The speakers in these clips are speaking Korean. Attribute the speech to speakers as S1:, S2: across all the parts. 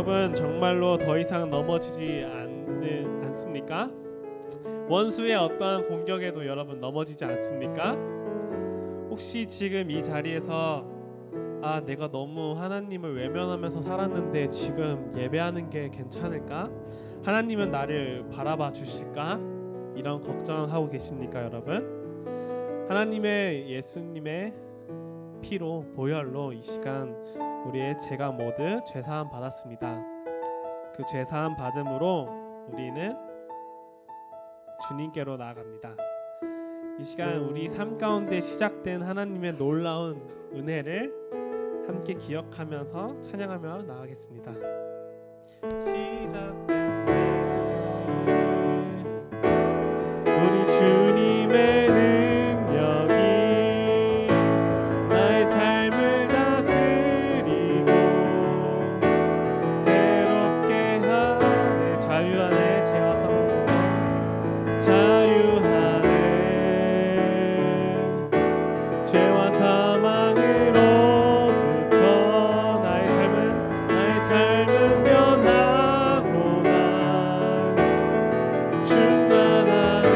S1: 여러분 정말로 더 이상 넘어지지 않습니까? 원수의 어떠한 공격에도 여러분 넘어지지 않습니까? 혹시 지금 이 자리에서 내가 너무 하나님을 외면하면서 살았는데 지금 예배하는 게 괜찮을까? 하나님은 나를 바라봐 주실까? 이런 걱정하고 계십니까, 여러분? 하나님의 예수님의 피로 보혈로 이 시간 우리의 죄가 모두 죄사함 받았습니다. 그 죄사함 받음으로 우리는 주님께로 나아갑니다. 이 시간 우리 삶 가운데 시작된 하나님의 놀라운 은혜를 함께 기억하면서 찬양하며 나아가겠습니다. 시작됐네 우리 주님의 능력이 나의 삶을 다스리고 새롭게 하네. 자유하네. 죄와 사망으로 자유하네. 죄와 사망으로부터 나의 삶은 변하고 난 충만하네.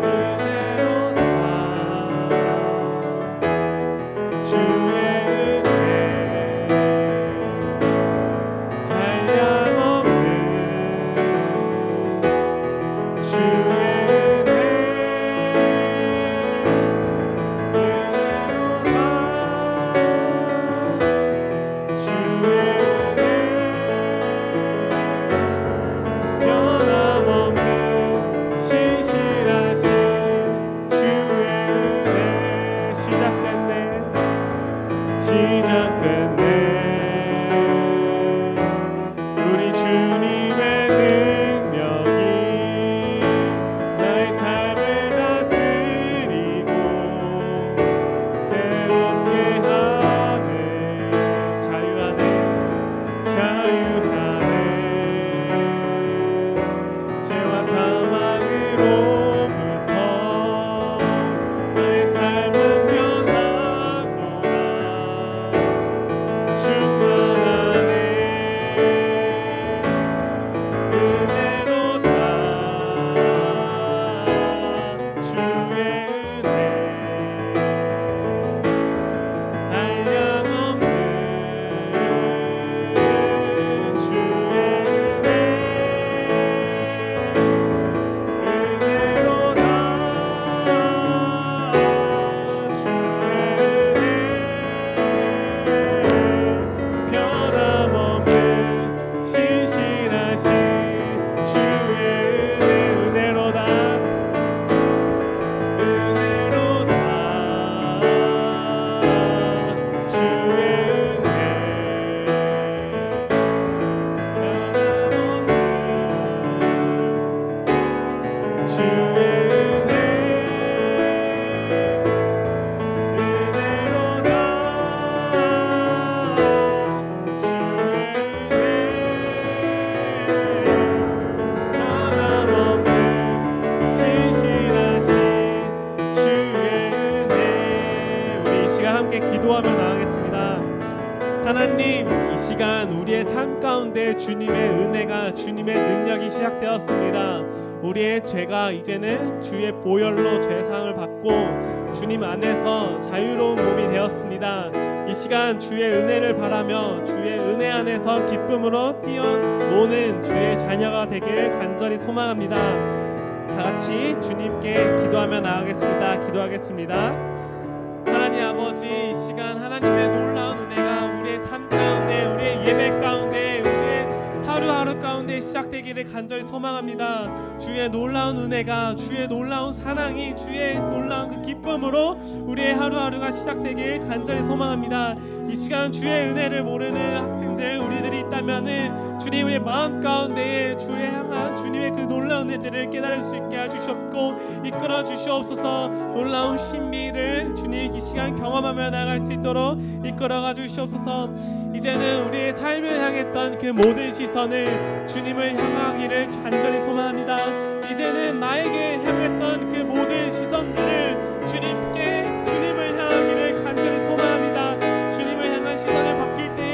S1: 은혜로다 주의 은혜 한량없는 주의 시작됐네 우리 주님의 능력이 나의 삶을 다스리고 새롭게 하네. 자유하네. 죄와 사망으로부터 나의 삶은 변하고 충만하네. 은혜로다 주의 은혜 한량없는 주의 은혜로다 주의 변함없는 신실하신 주의 은혜로다 주의 은혜 변함없는 주의 은혜로다 변함없는 신실하신 주의 은혜. 우리 이 시간 함께 기도하며 나가겠습니다. 하나님, 이 시간 우리의 삶 가운데 주님의 은혜가 주님의 능력이 시작되었습니다. 우리의 죄가 이제는 주의 보혈로 죄사함을 받고 주님 안에서 자유로운 몸이 되었습니다. 이 시간 주의 은혜를 바라며 주의 은혜 안에서 기쁨으로 뛰어노는 주의 자녀가 되길 간절히 소망합니다. 다 같이 주님께 기도하며 나아가겠습니다. 기도하겠습니다. 하나님 아버지, 이 시간 하나님의 놀라운 은혜가 우리의 삶 가운데, 우리의 예배 가운데, 우리의 하루하루 가운데 시작되기를 간절히 소망합니다. 주의 놀라운 은혜가, 주의 놀라운 사랑이, 주의 놀라운 그 기쁨으로 우리의 하루하루가 시작되길 간절히 소망합니다. 이 시간 주의 은혜를 모르는 학생들 우리들이 있다면은 주님 우리의 마음 가운데에 주의 향한 주님의 그 놀라운 은혜들을 깨달을 수 있게 해주시옵고 이끌어 주시옵소서. 놀라운 신비를 주님 이 시간 경험하며 나아갈 수 있도록 이끌어가 주시옵소서. 이제는 우리의 삶을 향했던 그 모든 시선을 주님을 향하기를 간절히 소망합니다. 이제는 나에게 향했던 그 모든 시선들을 주님을 향하기를 간절히 소망합니다. 주님을 향한 시선을 바뀔 때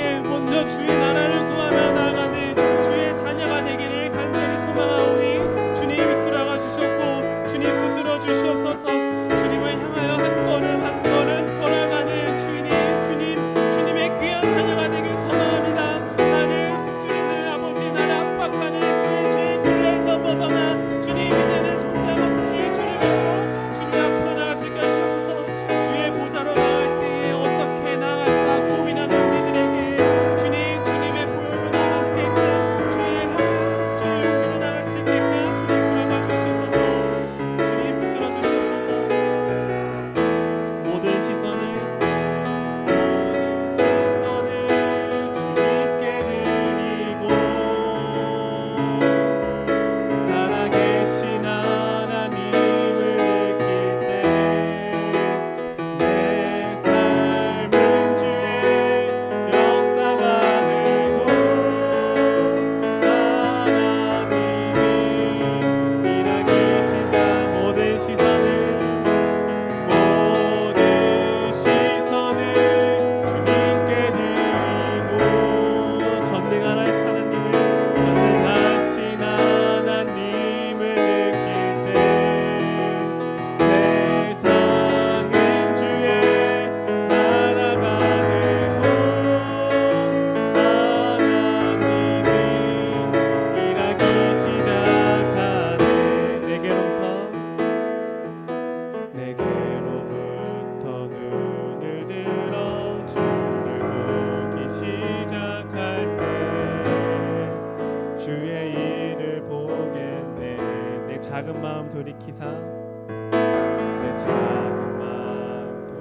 S1: 작은 마음 돌이키사 내 작은 마음도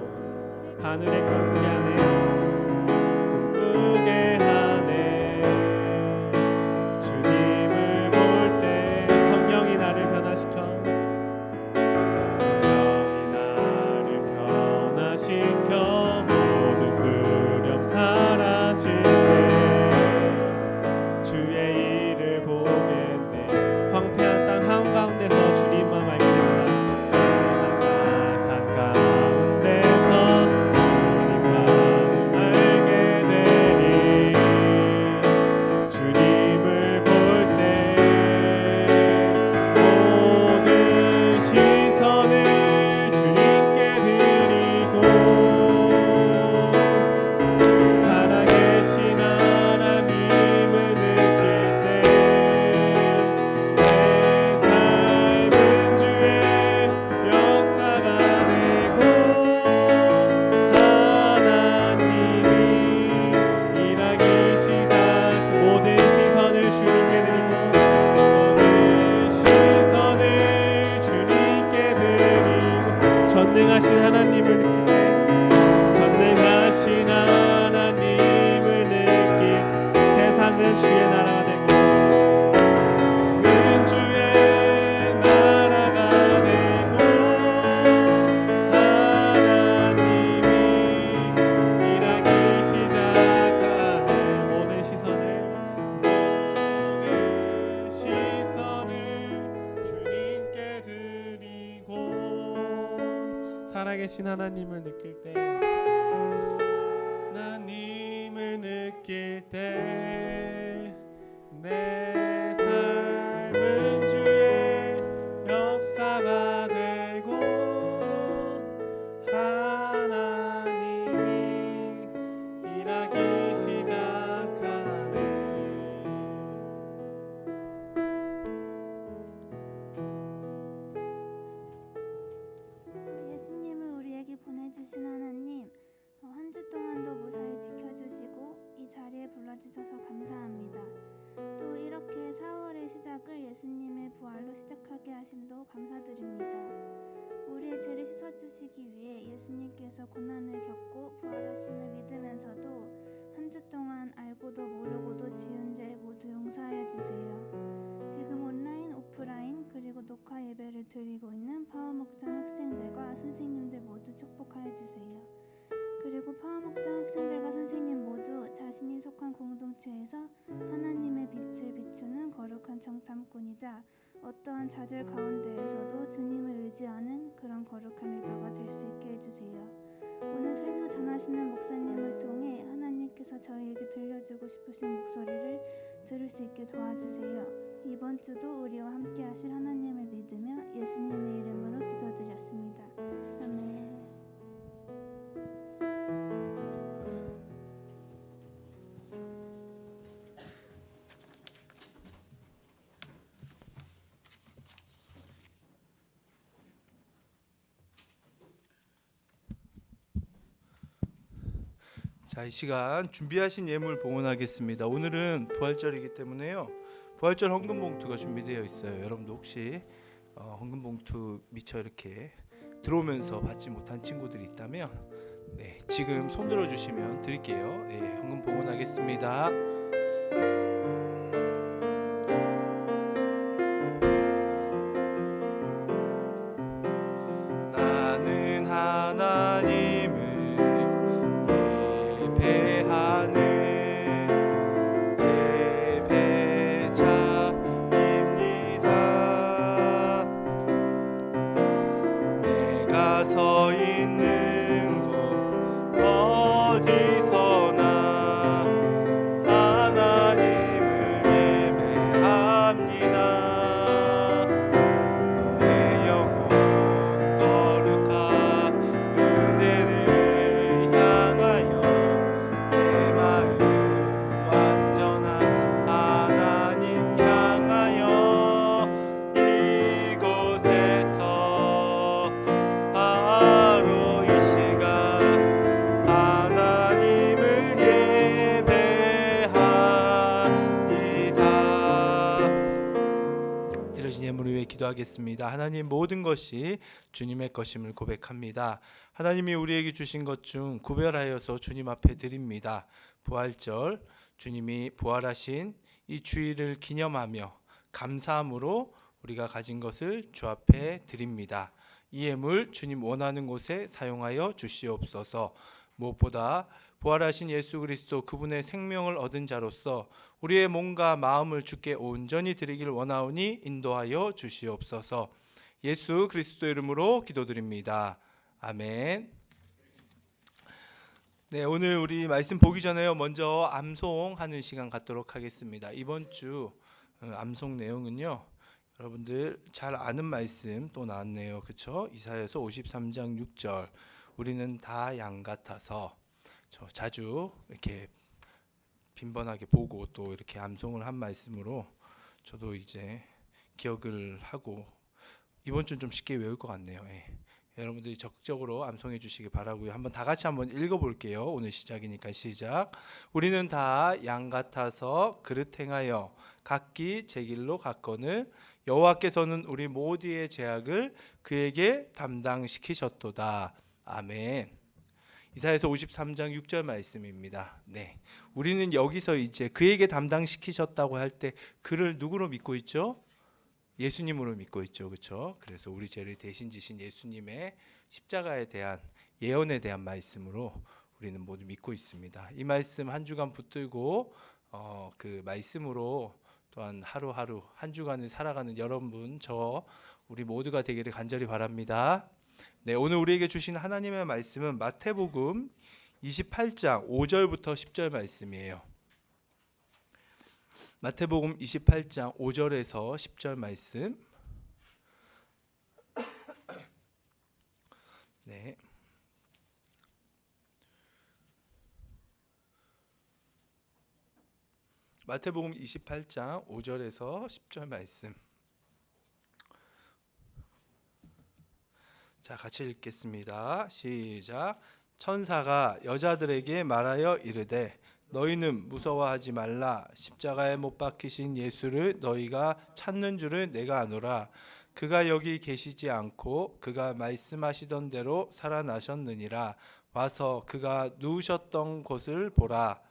S1: 하늘의 꿈꾸게 하네 꿈꾸게 하네 주님을 볼 때 성령이 나를 변화시켜 성령이 나를 변화시켜 모든 두려움 사라질 때 주의 일을 보겠네 황폐한 땅 한가운데서 주님만 알게 됩니다 한가운데서 주님만 알게 되니 주님을 볼 때 모든 시선을 주님께 드리고 살아계신 하나님을 느낄 때 내 삶은 주의 역사가 되고 하나님이 일하기 시작 모든 시선을 주님께 드리고 모든 시선을 주님께 드리고 전능하신 하나님을 느낄 때 전능하신 하나님을 느낄 세상은 주의 나라가 되고 은 주의 나라가 되고 하나님이 일하기 시작하는 모든 시선을 주님께 드리고 살아계신 하나님을 느낄 때 하나님을 느낄 때 내 삶은 주의 역사가 되고 하나님이 일하기 시작하네
S2: 예수님을 우리에게 보내주신 하나님, 한 주 동안도 무사히 지켜주시고 이 자리에 불러주셔서 감사합니다. 또 이렇게 4월의 시작을 예수님의 부활로 시작하게 하심도 감사드립니다. 우리의 죄를 씻어주시기 위해 예수님께서 고난을 겪고 부활하심을 믿으면서도 한 주 동안 알고도 모르고도 지은 죄 모두 용서하여 주세요. 지금 온라인, 오프라인 그리고 녹화 예배를 드리고 있는 파워목장 학생들과 선생님들 모두 축복하여 주세요. 그리고 파워목장 학생들과 선생님 모두 자신이 속한 공동체에서 하나님의 빛을 비추는 거룩한 정탐꾼이자 어떠한 좌절 가운데에서도 주님을 의지하는 그런 거룩한 리더가 될 수 있게 해주세요. 오늘 설교 전하시는 목사님을 통해 하나님께서 저희에게 들려주고 싶으신 목소리를 들을 수 있게 도와주세요. 이번 주도 우리와 함께 하실 하나님을 믿으며 예수님의 이름으로 기도드렸습니다. 아멘.
S3: 자, 이 시간 준비하신 예물 봉헌하겠습니다. 오늘은 부활절이기 때문에요. 부활절 헌금 봉투가 준비되어 있어요. 여러분도 혹시 헌금 봉투 미처 이렇게 들어오면서 받지 못한 친구들이 있다면 지금 손 들어 주시면 드릴게요. 헌금 봉헌하겠습니다. 나는 하나님을 예배하는 예배자입니다. 내가 서 있는 곳 어디서나 예물을 위해 기도하겠습니다. 하나님, 모든 것이 주님의 것임을 고백합니다. 하나님이 우리에게 주신 것 중 구별하여서 주님 앞에 드립니다. 부활절, 주님이 부활하신 이 주일을 기념하며 감사함으로 우리가 가진 것을 주 앞에 드립니다. 이 예물 주님 원하는 곳에 사용하여 주시옵소서. 무엇보다 부활하신 예수 그리스도 그분의 생명을 얻은 자로서 우리의 몸과 마음을 주께 온전히 드리길 원하오니 인도하여 주시옵소서. 예수 그리스도 이름으로 기도드립니다. 아멘. 네, 오늘 우리 말씀 보기 전에 먼저 암송하는 시간 갖도록 하겠습니다. 이번 주 암송 내용은요, 여러분들 잘 아는 말씀 또 나왔네요. 그렇죠? 이사야서 53장 6절. 우리는 다 양 같아서. 저 자주 이렇게 빈번하게 보고 또 이렇게 암송을 한 말씀으로 저도 이제 기억을 하고 이번 주는 좀 쉽게 외울 것 같네요. 예. 여러분들이 적극적으로 암송해 주시기 바라고요. 한번 다 같이 한번 읽어볼게요. 오늘 시작이니까 시작. 우리는 다 양 같아서 그릇 행하여 각기 제 길로 갔거늘 여호와께서는 우리 모두의 죄악을 그에게 담당시키셨도다. 아멘. 이사야서 53장 6절 말씀입니다. 네, 우리는 여기서 이제 그에게 담당시키셨다고 할 때 그를 누구로 믿고 있죠? 예수님으로 믿고 있죠. 그렇죠? 그래서 우리 죄를 대신 지신 예수님의 십자가에 대한 예언에 대한 말씀으로 우리는 모두 믿고 있습니다. 이 말씀 한 주간 붙들고 그 말씀으로 또한 하루하루 한 주간을 살아가는 여러분, 저 우리 모두가 되기를 간절히 바랍니다. 네, 오늘 우리에게 주신 하나님의 말씀은 마태복음 28장 5절부터 10절 말씀이에요. 마태복음 28장 5절에서 10절 말씀. 네. 마태복음 28장 5절에서 10절 말씀. 자, 같이 읽겠습니다. 시작. 천사가 여자들에게 말하여 이르되 너희는 무서워하지 말라. 십자가에 못 박히신 예수를 너희가 찾는 줄을 내가 아노라. 그가 여기 계시지 않고 그가 말씀하시던 대로 살아나셨느니라. 와서 그가 누우셨던 곳을 보라.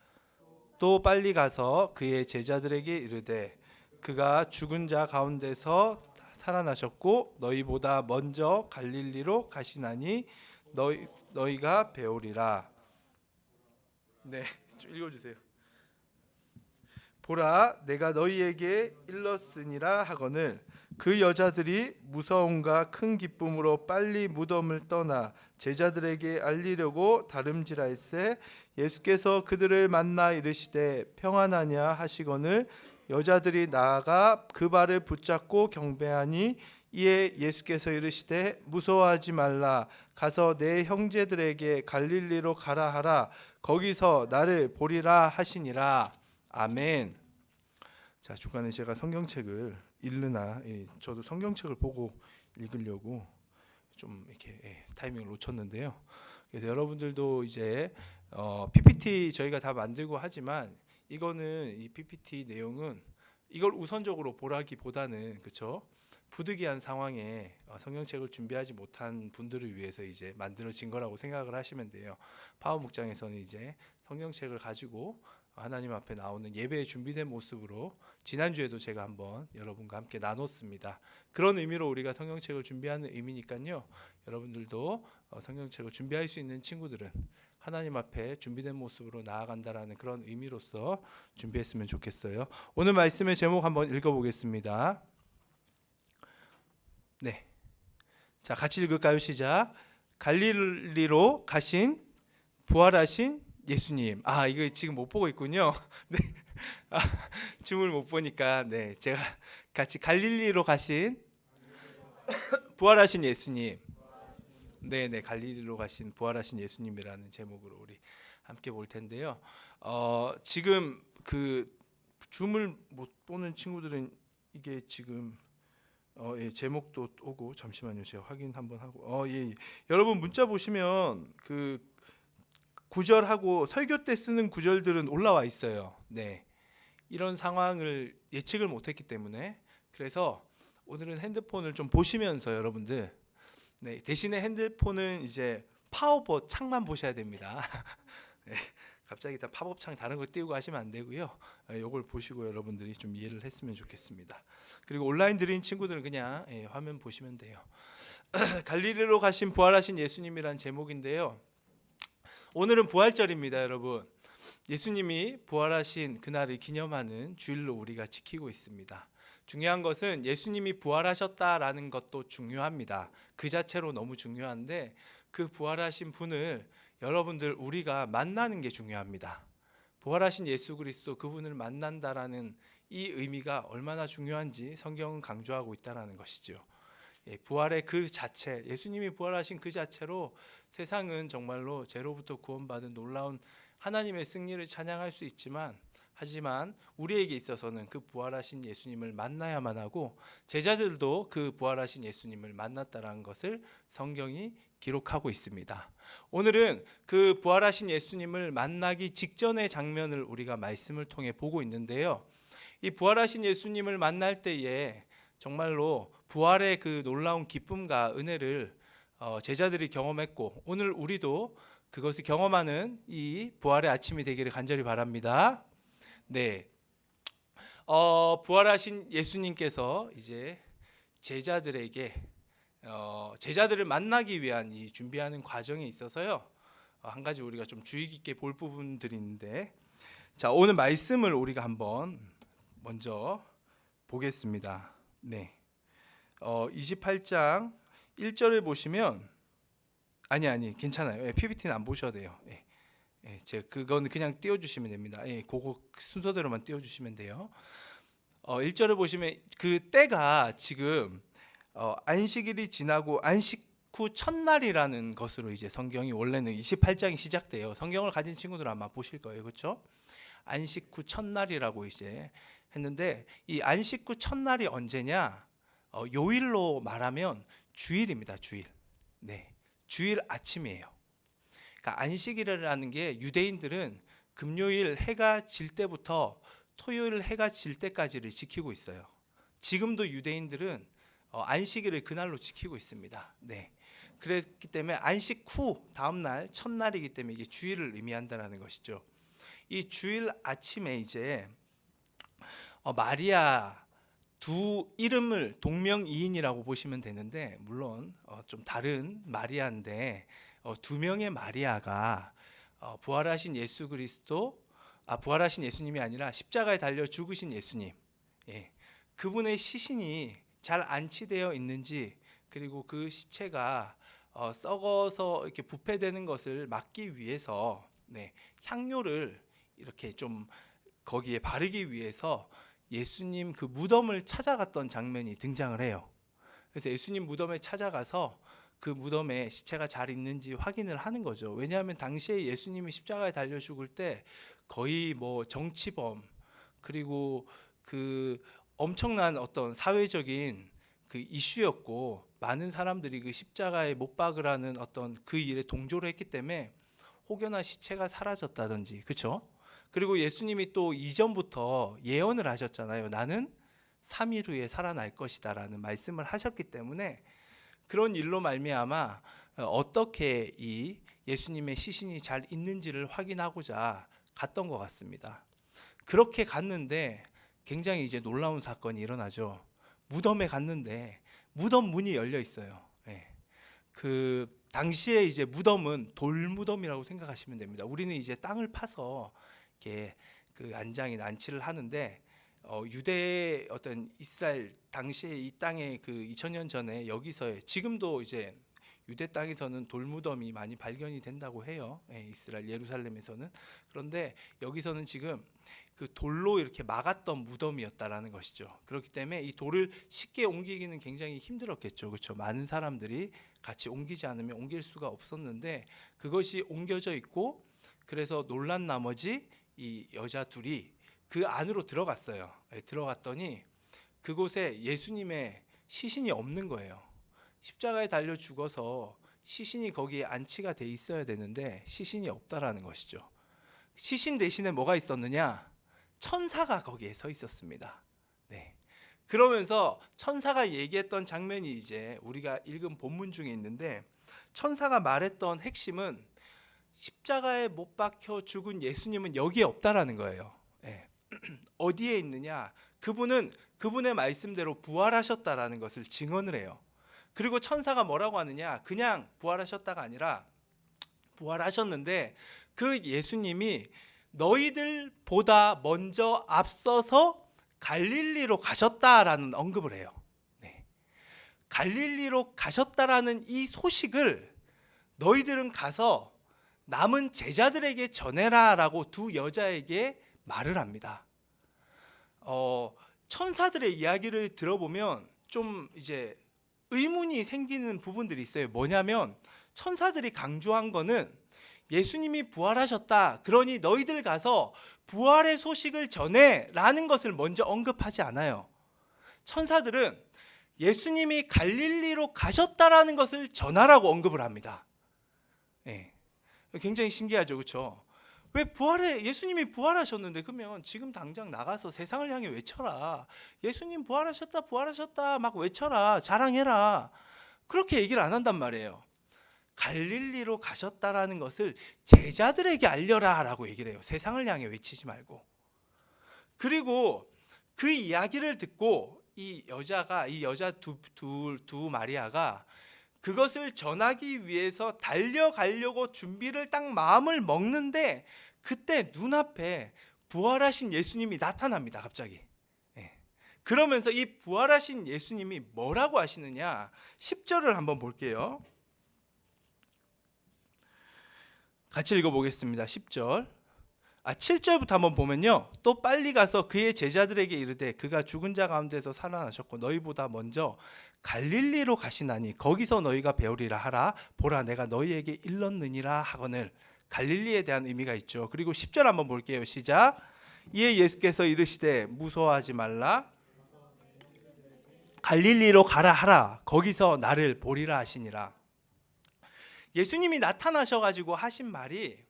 S3: 또 빨리 가서 그의 제자들에게 이르되 그가 죽은 자 가운데서 살아나셨고 너희보다 먼저 갈릴리로 가시나니 너희가 배우리라. 네, 좀 읽어주세요. 보라, 내가 너희에게 일렀으니라 하거늘 그 여자들이 무서움과 큰 기쁨으로 빨리 무덤을 떠나 제자들에게 알리려고 다름질할세 예수께서 그들을 만나 이르시되 평안하냐 하시거늘 여자들이 나아가 그 발을 붙잡고 경배하니 이에 예수께서 이르시되 무서워하지 말라. 가서 내 형제들에게 갈릴리로 가라 하라. 거기서 나를 보리라 하시니라. 아멘. 자, 중간에 제가 성경책을 읽으나 저도 성경책을 보고 읽으려고 좀 이렇게 타이밍을 놓쳤는데요. 그래서 여러분들도 이제 PPT 저희가 다 만들고 하지만 이거는 이 PPT 내용은 이걸 우선적으로 보라기보다는 그렇죠? 부득이한 상황에 성경책을 준비하지 못한 분들을 위해서 이제 만들어진 거라고 생각을 하시면 돼요. 파워 목장에서는 이제 성경책을 가지고 하나님 앞에 나오는 예배에 준비된 모습으로 지난주에도 제가 한번 여러분과 함께 나눴습니다. 그런 의미로 우리가 성경책을 준비하는 의미니까요. 여러분들도 성경책을 준비할 수 있는 친구들은 하나님 앞에 준비된 모습으로 나아간다라는 그런 의미로서 준비했으면 좋겠어요. 오늘 말씀의 제목 한번 읽어보겠습니다. 네, 자, 같이 읽을까요? 시작. 갈릴리로 가신 부활하신 예수님. 아, 이거 지금 못 보고 있군요. 네, 줌을 못 보니까 네, 제가 같이 갈릴리로 가신 부활하신 예수님. 네, 갈릴리로 가신 부활하신 예수님이라는 제목으로 우리 함께 볼 텐데요. 지금 그 줌을 못 보는 친구들은 이게 지금 제목도 오고 잠시만요. 제가 확인 한번 하고 예. 여러분 문자 보시면 그 구절하고 설교 때 쓰는 구절들은 올라와 있어요. 네. 이런 상황을 예측을 못 했기 때문에 그래서 오늘은 핸드폰을 좀 보시면서 여러분들, 네, 대신에 핸드폰은 이제 팝업 창만 보셔야 됩니다. 네, 갑자기 다 팝업 창 다른 거 띄우고 하시면 안 되고요. 이걸 보시고 여러분들이 좀 이해를 했으면 좋겠습니다. 그리고 온라인 들인 친구들은 그냥 화면 보시면 돼요. 갈릴리로 가신 부활하신 예수님이란 제목인데요. 오늘은 부활절입니다, 여러분. 예수님이 부활하신 그날을 기념하는 주일로 우리가 지키고 있습니다. 중요한 것은 예수님이 부활하셨다라는 것도 중요합니다. 그 자체로 너무 중요한데 그 부활하신 분을 여러분들 우리가 만나는 게 중요합니다. 부활하신 예수 그리스도 그분을 만난다라는 이 의미가 얼마나 중요한지 성경은 강조하고 있다는 것이죠. 부활의 그 자체, 예수님이 부활하신 그 자체로 세상은 정말로 죄로부터 구원받은 놀라운 하나님의 승리를 찬양할 수 있지만, 하지만 우리에게 있어서는 그 부활하신 예수님을 만나야만 하고 제자들도 그 부활하신 예수님을 만났다라는 것을 성경이 기록하고 있습니다. 오늘은 그 부활하신 예수님을 만나기 직전의 장면을 우리가 말씀을 통해 보고 있는데요. 이 부활하신 예수님을 만날 때에 정말로 부활의 그 놀라운 기쁨과 은혜를 제자들이 경험했고, 오늘 우리도 그것을 경험하는 이 부활의 아침이 되기를 간절히 바랍니다. 네, 부활하신 예수님께서 이제 제자들에게 제자들을 만나기 위한 이 준비하는 과정에 있어서요, 한 가지 우리가 좀 주의 깊게 볼 부분들이 있는데, 자, 오늘 말씀을 우리가 한번 먼저 보겠습니다. 네, 28장 1절을 보시면 괜찮아요. PPT는 안 보셔도 돼요. 제가 그건 그냥 띄워주시면 됩니다. 그거 순서대로만 띄워주시면 돼요. 1절을 보시면 그 때가 지금 안식일이 지나고 안식 후 첫날이라는 것으로 이제 성경이 원래는 28장이 시작돼요. 성경을 가진 친구들은 아마 보실 거예요, 그렇죠? 안식 후 첫날이라고 이제 했는데, 이 안식 후 첫날이 언제냐? 요일로 말하면 주일입니다. 주일. 네, 주일 아침이에요. 그러니까 안식일이라는 게 유대인들은 금요일 해가 질 때부터 토요일 해가 질 때까지를 지키고 있어요. 지금도 유대인들은 안식일을 그날로 지키고 있습니다. 네, 그랬기 때문에 안식 후 다음 날 첫날이기 때문에 이게 주일을 의미한다는 것이죠. 이 주일 아침에 이제 마리아 두 이름을 동명이인이라고 보시면 되는데, 물론 좀 다른 마리아인데 두 명의 마리아가 부활하신 예수 그리스도, 부활하신 예수님이 아니라 십자가에 달려 죽으신 예수님, 그분의 시신이 잘 안치되어 있는지, 그리고 그 시체가 썩어서 이렇게 부패되는 것을 막기 위해서 향료를 이렇게 좀 거기에 바르기 위해서 예수님 그 무덤을 찾아갔던 장면이 등장을 해요. 그래서 예수님 무덤에 찾아가서 그 무덤에 시체가 잘 있는지 확인을 하는 거죠. 왜냐하면 당시에 예수님이 십자가에 달려 죽을 때 거의 뭐 정치범, 그리고 그 엄청난 어떤 사회적인 그 이슈였고, 많은 사람들이 그 십자가에 못 박으라는 어떤 그 일에 동조를 했기 때문에 혹여나 시체가 사라졌다든지, 그렇죠? 그리고 예수님이 또 이전부터 예언을 하셨잖아요. 나는 3일 후에 살아날 것이다라는 말씀을 하셨기 때문에 그런 일로 말미암아 어떻게 이 예수님의 시신이 잘 있는지를 확인하고자 갔던 것 같습니다. 그렇게 갔는데 굉장히 이제 놀라운 사건이 일어나죠. 무덤에 갔는데 무덤 문이 열려 있어요. 그 당시에 이제 무덤은 돌무덤이라고 생각하시면 됩니다. 우리는 이제 땅을 파서 이렇게 그 안장이 난치를 하는데, 유대 어떤 이스라엘 당시에 이 땅에 그 2000년 전에 여기서, 지금도 이제 유대 땅에서는 돌무덤이 많이 발견이 된다고 해요. 이스라엘 예루살렘에서는. 그런데 여기서는 지금 그 돌로 이렇게 막았던 무덤이었다라는 것이죠. 그렇기 때문에 이 돌을 쉽게 옮기기는 굉장히 힘들었겠죠, 그렇죠? 많은 사람들이 같이 옮기지 않으면 옮길 수가 없었는데 그것이 옮겨져 있고, 그래서 놀란 나머지 이 여자 둘이 그 안으로 들어갔어요. 들어갔더니 그곳에 예수님의 시신이 없는 거예요. 십자가에 달려 죽어서 시신이 거기에 안치가 돼 있어야 되는데 시신이 없다라는 것이죠. 시신 대신에 뭐가 있었느냐? 천사가 거기에 서 있었습니다. 네, 그러면서 천사가 얘기했던 장면이 이제 우리가 읽은 본문 중에 있는데, 천사가 말했던 핵심은 십자가에 못 박혀 죽은 예수님은 여기에 없다라는 거예요. 예. 어디에 있느냐? 그분은 그분의 말씀대로 부활하셨다라는 것을 증언을 해요. 그리고 천사가 뭐라고 하느냐? 그냥 부활하셨다가 아니라 부활하셨는데 그 예수님이 너희들보다 먼저 앞서서 갈릴리로 가셨다라는 언급을 해요. 네. 갈릴리로 가셨다라는 이 소식을 너희들은 가서 남은 제자들에게 전해라라고 두 여자에게 말을 합니다. 천사들의 이야기를 들어보면 좀 이제 의문이 생기는 부분들이 있어요. 뭐냐면 천사들이 강조한 거는 예수님이 부활하셨다, 그러니 너희들 가서 부활의 소식을 전해라는 것을 먼저 언급하지 않아요. 천사들은 예수님이 갈릴리로 가셨다라는 것을 전하라고 언급을 합니다. 네. 굉장히 신기하죠, 그렇죠? 왜 예수님이 부활하셨는데 그러면 지금 당장 나가서 세상을 향해 외쳐라. 예수님 부활하셨다, 부활하셨다 막 외쳐라, 자랑해라. 그렇게 얘기를 안 한단 말이에요. 갈릴리로 가셨다라는 것을 제자들에게 알려라라고 얘기를 해요. 세상을 향해 외치지 말고. 그리고 그 이야기를 듣고 이 여자 두 마리아가 그것을 전하기 위해서 달려가려고 준비를 딱 마음을 먹는데 그때 눈앞에 부활하신 예수님이 나타납니다. 갑자기. 그러면서 이 부활하신 예수님이 뭐라고 하시느냐, 10절을 한번 볼게요. 같이 읽어보겠습니다. 10절. 7절부터 한번 보면요, 또 빨리 가서 그의 제자들에게 이르되 그가 죽은 자 가운데서 살아나셨고 너희보다 먼저 갈릴리로 가시나니 거기서 너희가 배우리라 하라. 보라, 내가 너희에게 일렀느니라 하거늘. 갈릴리에 대한 의미가 있죠. 그리고 10절 한번 볼게요. 시작. 이에 예수께서 이르시되 무서워하지 말라, 갈릴리로 가라 하라. 거기서 나를 보리라 하시니라. 예수님이 나타나셔가지고 하신 말이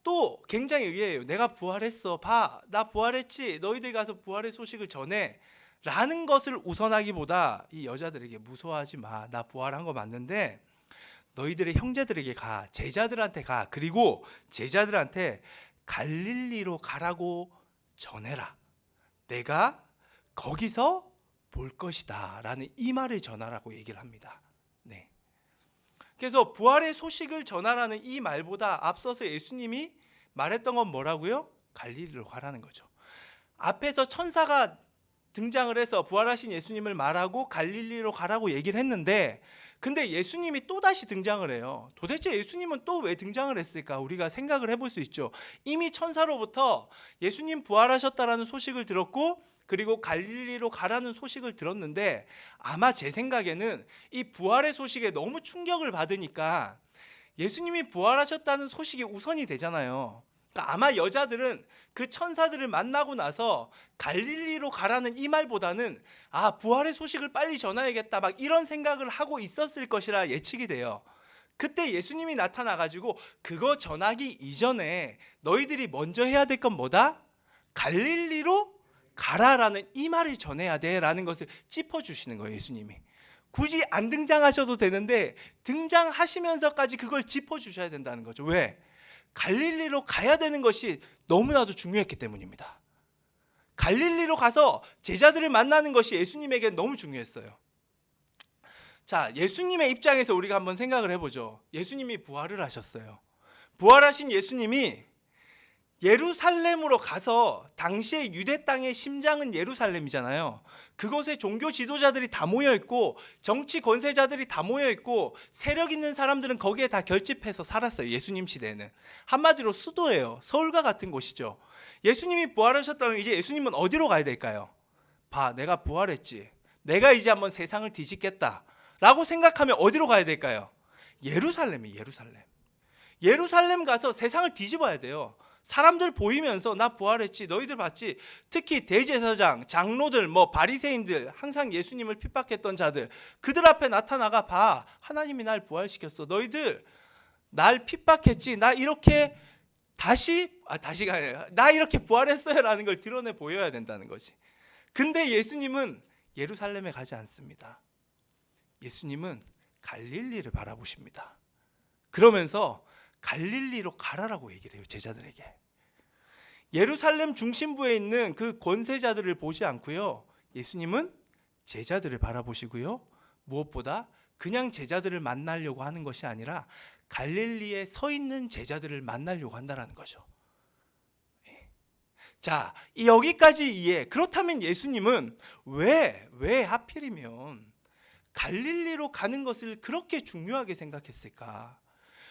S3: 또 굉장히 의외예요. 내가 부활했어, 봐, 나 부활했지, 너희들 가서 부활의 소식을 전해 라는 것을 우선하기보다 이 여자들에게 무서워하지 마, 나 부활한 거 맞는데 너희들의 형제들에게 가, 제자들한테 가, 그리고 제자들한테 갈릴리로 가라고 전해라. 내가 거기서 볼 것이다 라는 이 말을 전하라고 얘기를 합니다. 네. 그래서 부활의 소식을 전하라는 이 말보다 앞서서 예수님이 말했던 건 뭐라고요? 갈릴리로 가라는 거죠. 앞에서 천사가 등장을 해서 부활하신 예수님을 말하고 갈릴리로 가라고 얘기를 했는데, 근데 예수님이 또다시 등장을 해요. 도대체 예수님은 또 왜 등장을 했을까? 우리가 생각을 해볼 수 있죠. 이미 천사로부터 예수님 부활하셨다라는 소식을 들었고, 그리고 갈릴리로 가라는 소식을 들었는데, 아마 제 생각에는 이 부활의 소식에 너무 충격을 받으니까 예수님이 부활하셨다는 소식이 우선이 되잖아요. 그러니까 아마 여자들은 그 천사들을 만나고 나서 갈릴리로 가라는 이 말보다는 부활의 소식을 빨리 전해야겠다 막 이런 생각을 하고 있었을 것이라 예측이 돼요. 그때 예수님이 나타나가지고 그거 전하기 이전에 너희들이 먼저 해야 될 건 뭐다? 갈릴리로 가라라는 이 말을 전해야 돼라는 것을 짚어주시는 거예요. 예수님이 굳이 안 등장하셔도 되는데 등장하시면서까지 그걸 짚어주셔야 된다는 거죠. 왜? 갈릴리로 가야 되는 것이 너무나도 중요했기 때문입니다. 갈릴리로 가서 제자들을 만나는 것이 예수님에게 너무 중요했어요. 자, 예수님의 입장에서 우리가 한번 생각을 해보죠. 예수님이 부활을 하셨어요. 부활하신 예수님이 예루살렘으로 가서, 당시에 유대 땅의 심장은 예루살렘이잖아요. 그곳에 종교 지도자들이 다 모여 있고 정치 권세자들이 다 모여 있고 세력 있는 사람들은 거기에 다 결집해서 살았어요. 예수님 시대에는 한마디로 수도예요. 서울과 같은 곳이죠. 예수님이 부활하셨다면 이제 예수님은 어디로 가야 될까요? 봐, 내가 부활했지, 내가 이제 한번 세상을 뒤집겠다 라고 생각하면 어디로 가야 될까요? 예루살렘이에요. 예루살렘 가서 세상을 뒤집어야 돼요. 사람들 보이면서 나 부활했지, 너희들 봤지. 특히 대제사장, 장로들, 바리새인들, 항상 예수님을 핍박했던 자들, 그들 앞에 나타나가, 봐, 하나님이 날 부활시켰어. 너희들 날 핍박했지, 나 이렇게 나 이렇게 부활했어요 라는 걸 드러내 보여야 된다는 거지. 근데 예수님은 예루살렘에 가지 않습니다. 예수님은 갈릴리를 바라보십니다. 그러면서 갈릴리로 가라라고 얘기를 해요, 제자들에게. 예루살렘 중심부에 있는 그 권세자들을 보지 않고요, 예수님은 제자들을 바라보시고요, 무엇보다 그냥 제자들을 만나려고 하는 것이 아니라 갈릴리에 서 있는 제자들을 만나려고 한다는 거죠. 자, 여기까지 이해. 그렇다면 예수님은 왜 하필이면 갈릴리로 가는 것을 그렇게 중요하게 생각했을까?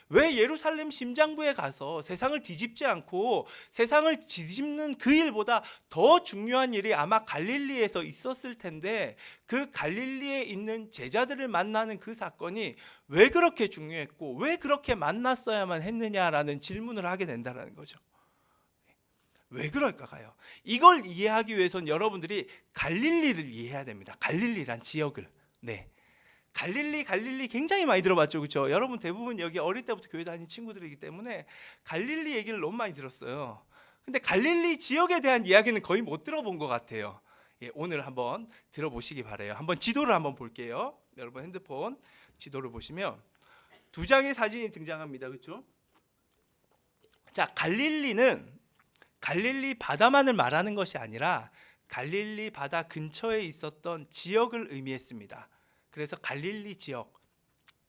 S3: 왜 예루살렘 심장부에 가서 세상을 뒤집지 않고 세상을 뒤집는 그 일보다 더 중요한 일이 아마 갈릴리에서 있었을 텐데, 그 갈릴리에 있는 제자들을 만나는 그 사건이 왜 그렇게 중요했고 왜 그렇게 만났어야만 했느냐라는 질문을 하게 된다는 거죠. 왜 그럴까요? 이걸 이해하기 위해서는 여러분들이 갈릴리를 이해해야 됩니다. 갈릴리란 지역을. 네. 갈릴리 굉장히 많이 들어봤죠, 그렇죠? 여러분 대부분 여기 어릴 때부터 교회 다니는 친구들이기 때문에 갈릴리 얘기를 너무 많이 들었어요. 근데 갈릴리 지역에 대한 이야기는 거의 못 들어본 것 같아요. 예, 오늘 한번 들어보시기 바래요. 한번 지도를 한번 볼게요. 여러분 핸드폰 지도를 보시면 두 장의 사진이 등장합니다, 그렇죠? 자, 갈릴리는 갈릴리 바다만을 말하는 것이 아니라 갈릴리 바다 근처에 있었던 지역을 의미했습니다. 그래서 갈릴리 지역,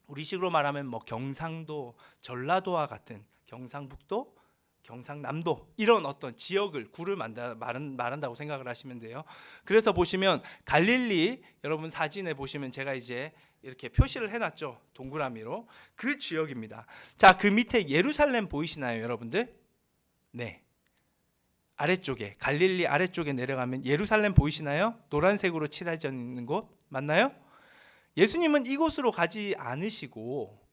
S3: 우리식으로 말하면 뭐 경상도, 전라도와 같은 경상북도, 경상남도 이런 어떤 지역을 구를 말한다고 생각을 하시면 돼요. 그래서 보시면 갈릴리, 여러분 사진에 보시면 제가 이제 이렇게 표시를 해놨죠, 동그라미로. 그 지역입니다. 자, 그 밑에 예루살렘 보이시나요, 여러분들? 네. 아래쪽에, 갈릴리 아래쪽에 내려가면 예루살렘 보이시나요? 노란색으로 칠해져 있는 곳 맞나요? 예수님은 이곳으로 가지 않으시고,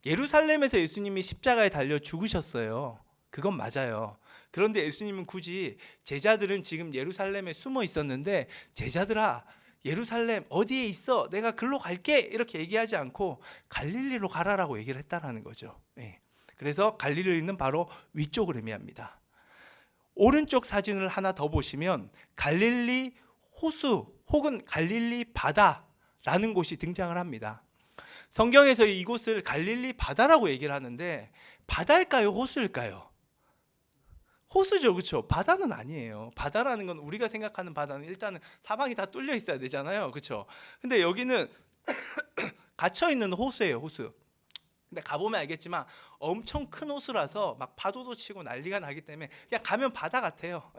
S3: 예루살렘에서 예수님이 십자가에 달려 죽으셨어요. 그건 맞아요. 그런데 예수님은 굳이 제자들은 지금 예루살렘에 숨어 있었는데, 제자들아 예루살렘 어디에 있어? 내가 글로 갈게, 이렇게 얘기하지 않고 갈릴리로 가라라고 얘기를 했다라는 거죠. 그래서 갈릴리는 바로 위쪽을 의미합니다. 오른쪽 사진을 하나 더 보시면 갈릴리 호수 혹은 갈릴리 바다라는 곳이 등장을 합니다. 성경에서 이곳을 갈릴리 바다라고 얘기를 하는데, 바다일까요, 호수일까요? 호수죠, 그렇죠? 바다는 아니에요. 바다라는 건 우리가 생각하는 바다는 일단은 사방이 다 뚫려 있어야 되잖아요, 그렇죠? 근데 여기는 갇혀 있는 호수예요, 호수. 근데 가보면 알겠지만 엄청 큰 호수라서 막 파도도 치고 난리가 나기 때문에 그냥 가면 바다 같아요.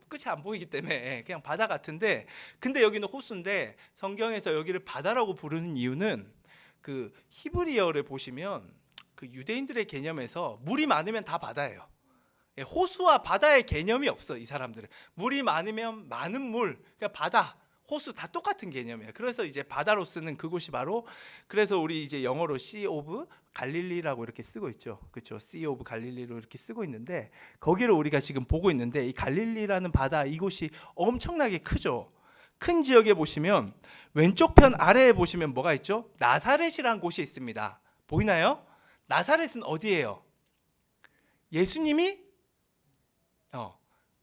S3: 끝이 안 보이기 때문에 그냥 바다 같은데, 근데 여기는 호수인데 성경에서 여기를 바다라고 부르는 이유는 그 히브리어를 보시면 그 유대인들의 개념에서 물이 많으면 다 바다예요. 호수와 바다의 개념이 없어, 이 사람들은. 물이 많으면 많은 물, 그러니까 바다, 호수 다 똑같은 개념이에요. 그래서 이제 바다로 쓰는 그곳이 바로, 그래서 우리 이제 영어로 Sea of 갈릴리라고 이렇게 쓰고 있죠, 그렇죠? Sea of 갈릴리로 이렇게 쓰고 있는데, 거기를 우리가 지금 보고 있는데, 이 갈릴리라는 바다, 이곳이 엄청나게 크죠. 큰 지역에 보시면 왼쪽 편 아래에 보시면 뭐가 있죠? 나사렛이라는 곳이 있습니다. 보이나요? 나사렛은 어디예요? 예수님이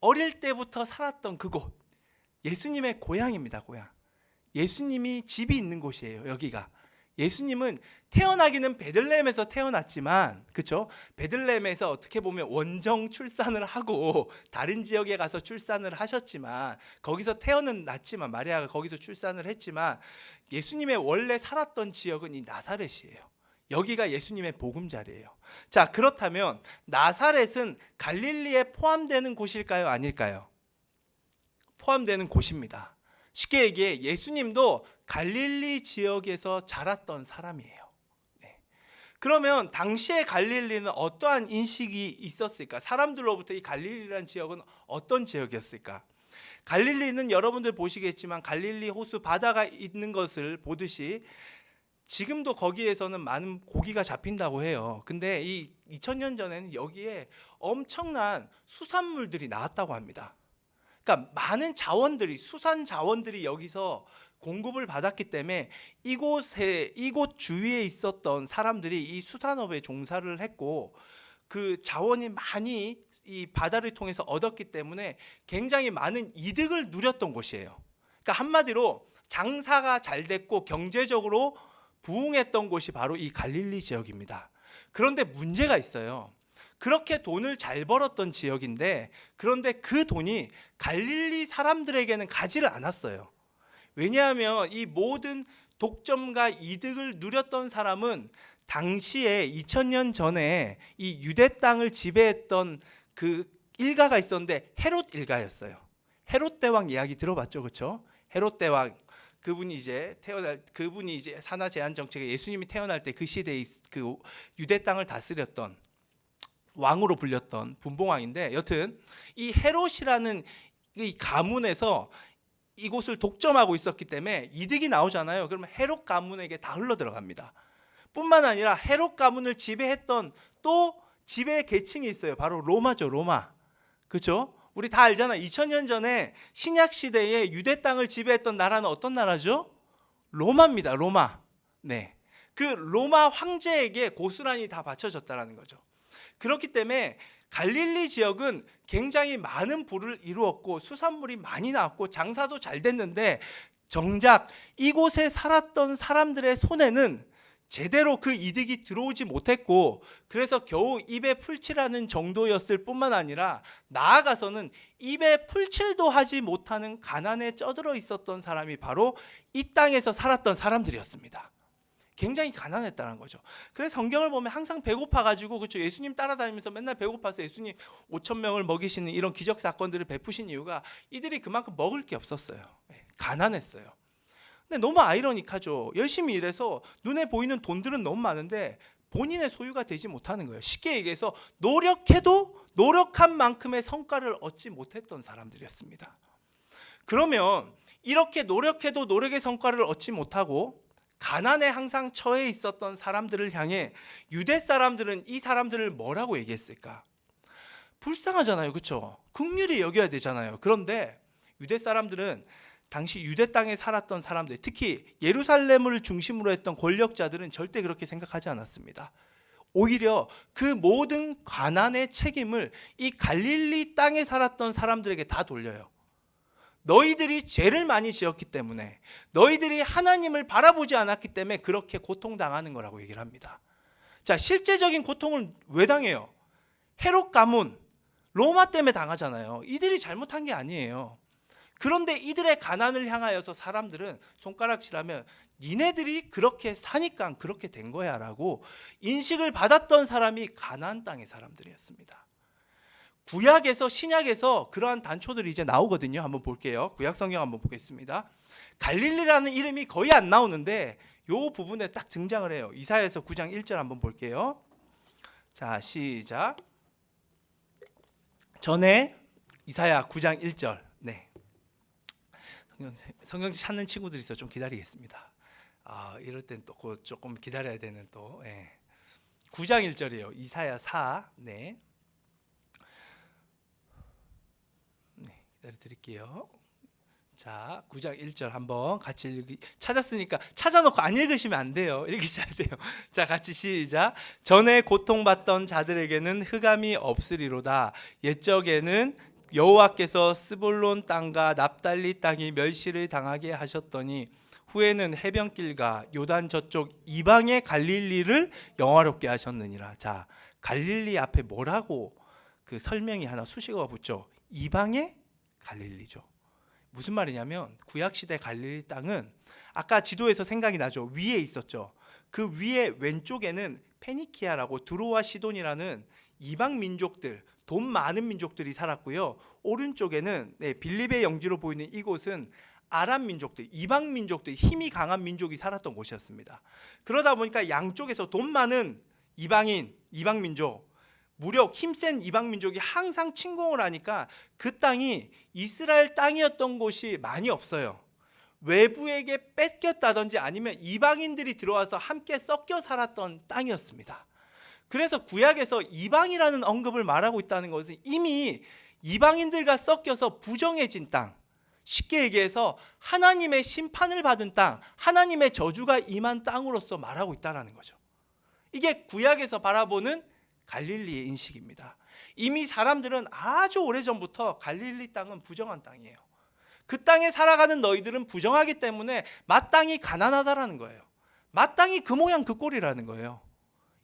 S3: 어릴 때부터 살았던 그곳, 예수님의 고향입니다. 고향. 예수님이 집이 있는 곳이에요, 여기가. 예수님은 태어나기는 베들레헴에서 태어났지만, 그렇죠? 베들레헴에서 어떻게 보면 원정 출산을 하고 다른 지역에 가서 출산을 하셨지만, 거기서 태어났지만, 마리아가 거기서 출산을 했지만, 예수님의 원래 살았던 지역은 이 나사렛이에요. 여기가 예수님의 보금자리예요. 자, 그렇다면 나사렛은 갈릴리에 포함되는 곳일까요, 아닐까요? 포함되는 곳입니다. 쉽게 얘기해 예수님도 갈릴리 지역에서 자랐던 사람이에요. 그러면 당시의 갈릴리는 어떠한 인식이 있었을까? 사람들로부터 이 갈릴리라는 지역은 어떤 지역이었을까? 갈릴리는 여러분들 보시겠지만 갈릴리 호수 바다가 있는 것을 보듯이 지금도 거기에서는 많은 고기가 잡힌다고 해요. 근데 이 2000년 전에는 여기에 엄청난 수산물들이 나왔다고 합니다. 그러니까 많은 자원들이, 수산 자원들이 여기서 공급을 받았기 때문에 이곳 주위에 있었던 사람들이 이 수산업에 종사를 했고, 그 자원이 많이 이 바다를 통해서 얻었기 때문에 굉장히 많은 이득을 누렸던 곳이에요. 그러니까 한마디로 장사가 잘 됐고 경제적으로 부흥했던 곳이 바로 이 갈릴리 지역입니다. 그런데 문제가 있어요. 그렇게 돈을 잘 벌었던 지역인데 그런데 그 돈이 갈릴리 사람들에게는 가지를 않았어요. 왜냐하면 이 모든 독점과 이득을 누렸던 사람은 당시에 2000년 전에 이 유대 땅을 지배했던 그 일가가 있었는데 헤롯 일가였어요. 헤롯 대왕 이야기 들어봤죠, 그렇죠? 헤롯 대왕 그분이 이제 산하 제한 정책에 예수님이 태어날 때 그 시대에 그 유대 땅을 다스렸던 왕으로 불렸던 분봉왕인데 여튼 이 헤롯이라는 이 가문에서 이곳을 독점하고 있었기 때문에 이득이 나오잖아요. 그러면 헤롯 가문에게 다 흘러 들어갑니다. 뿐만 아니라 헤롯 가문을 지배했던 또 지배 계층이 있어요. 바로 로마죠, 로마. 그렇죠? 우리 다 알잖아요. 2000년 전에 신약 시대에 유대 땅을 지배했던 나라는 어떤 나라죠? 로마입니다. 로마. 네. 그 로마 황제에게 고스란히 다 바쳐졌다라는 거죠. 그렇기 때문에 갈릴리 지역은 굉장히 많은 부를 이루었고 수산물이 많이 나왔고 장사도 잘 됐는데 정작 이곳에 살았던 사람들의 손에는 제대로 그 이득이 들어오지 못했고 그래서 겨우 입에 풀칠하는 정도였을 뿐만 아니라 나아가서는 입에 풀칠도 하지 못하는 가난에 쩌들어 있었던 사람이 바로 이 땅에서 살았던 사람들이었습니다. 굉장히 가난했다는 거죠. 그래서 성경을 보면 항상 배고파가지고 그렇죠. 예수님 따라다니면서 맨날 배고파서 예수님 5,000명을 먹이시는 이런 기적 사건들을 베푸신 이유가 이들이 그만큼 먹을 게 없었어요. 가난했어요. 근데 너무 아이러니하죠. 열심히 일해서 눈에 보이는 돈들은 너무 많은데 본인의 소유가 되지 못하는 거예요. 쉽게 얘기해서 노력해도 노력한 만큼의 성과를 얻지 못했던 사람들이었습니다. 그러면 이렇게 노력해도 노력의 성과를 얻지 못하고 가난에 항상 처해 있었던 사람들을 향해 유대 사람들은 이 사람들을 뭐라고 얘기했을까? 불쌍하잖아요. 그렇죠? 긍휼히 여겨야 되잖아요. 그런데 유대 사람들은 당시 유대 땅에 살았던 사람들, 특히 예루살렘을 중심으로 했던 권력자들은 절대 그렇게 생각하지 않았습니다. 오히려 그 모든 가난의 책임을 이 갈릴리 땅에 살았던 사람들에게 다 돌려요. 너희들이 죄를 많이 지었기 때문에 너희들이 하나님을 바라보지 않았기 때문에 그렇게 고통당하는 거라고 얘기를 합니다. 자, 실제적인 고통을 왜 당해요? 헤롯 가문, 로마 때문에 당하잖아요. 이들이 잘못한 게 아니에요. 그런데 이들의 가난을 향하여서 사람들은 손가락질하면 니네들이 그렇게 사니까 그렇게 된 거야 라고 인식을 받았던 사람이 가나안 땅의 사람들이었습니다. 구약에서 신약에서 그러한 단초들이 이제 나오거든요. 한번 볼게요. 구약 성경 한번 보겠습니다. 갈릴리라는 이름이 거의 안 나오는데 이 부분에 딱 등장을 해요. 이사야서 9장 1절 한번 볼게요. 자, 시작. 전에 이사야 9장 1절. 네. 성경 찾는 친구들이 있어 좀 기다리겠습니다. 이럴 땐 또 조금 기다려야 되는 또 9장 1절이에요. 이사야 4. 네. 기다려 드릴게요. 자, 9장 1절 한번 같이 찾았으니까 찾아놓고 안 읽으시면 안 돼요. 읽으셔야 돼요. 자, 같이 시작. 전에 고통받던 자들에게는 흑암이 없으리로다. 옛적에는 여호와께서 스불론 땅과 납달리 땅이 멸시를 당하게 하셨더니 후에는 해변길과 요단 저쪽 이방의 갈릴리를 영화롭게 하셨느니라. 자, 갈릴리 앞에 뭐라고 그 설명이 하나 수식어가 붙죠. 이방의 갈릴리죠. 무슨 말이냐면 구약시대 갈릴리 땅은 아까 지도에서 생각이 나죠. 위에 있었죠. 그 위에 왼쪽에는 페니키아라고 두로와 시돈이라는 이방 민족들, 돈 많은 민족들이 살았고요. 오른쪽에는 빌립의 영지로 보이는 이곳은 아람 민족들, 이방 민족들, 힘이 강한 민족이 살았던 곳이었습니다. 그러다 보니까 양쪽에서 돈 많은 이방인, 이방 민족, 무력 힘센 이방 민족이 항상 침공을 하니까 그 땅이 이스라엘 땅이었던 곳이 많이 없어요. 외부에게 뺏겼다든지 아니면 이방인들이 들어와서 함께 섞여 살았던 땅이었습니다. 그래서 구약에서 이방이라는 언급을 말하고 있다는 것은 이미 이방인들과 섞여서 부정해진 땅, 쉽게 얘기해서 하나님의 심판을 받은 땅, 하나님의 저주가 임한 땅으로서 말하고 있다는 거죠. 이게 구약에서 바라보는 갈릴리의 인식입니다. 이미 사람들은 아주 오래전부터 갈릴리 땅은 부정한 땅이에요. 그 땅에 살아가는 너희들은 부정하기 때문에 마땅히 가난하다라는 거예요. 마땅히 그 모양 그 꼴이라는 거예요.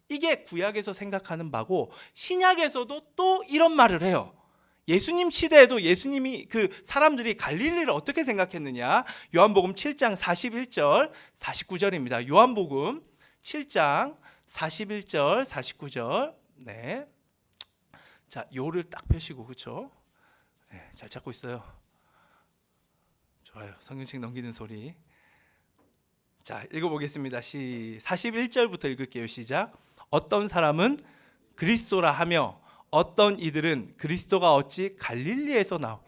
S3: 이게 구약에서 생각하는 바고 신약에서도 또 이런 말을 해요. 예수님 시대에도 예수님이 그 사람들이 갈릴리를 어떻게 생각했느냐. 요한복음 7장 41절 49절입니다. 요한복음 7장 41절 49절. 네. 자, 요를 딱 펴시고 그렇죠? 네, 잘 찾고 있어요. 좋아요. 성경책 넘기는 소리. 자, 읽어보겠습니다. 41절부터 읽을게요. 시작. 어떤 사람은 그리스도라 하며 어떤 이들은 그리스도가 어찌 갈릴리에서 나오.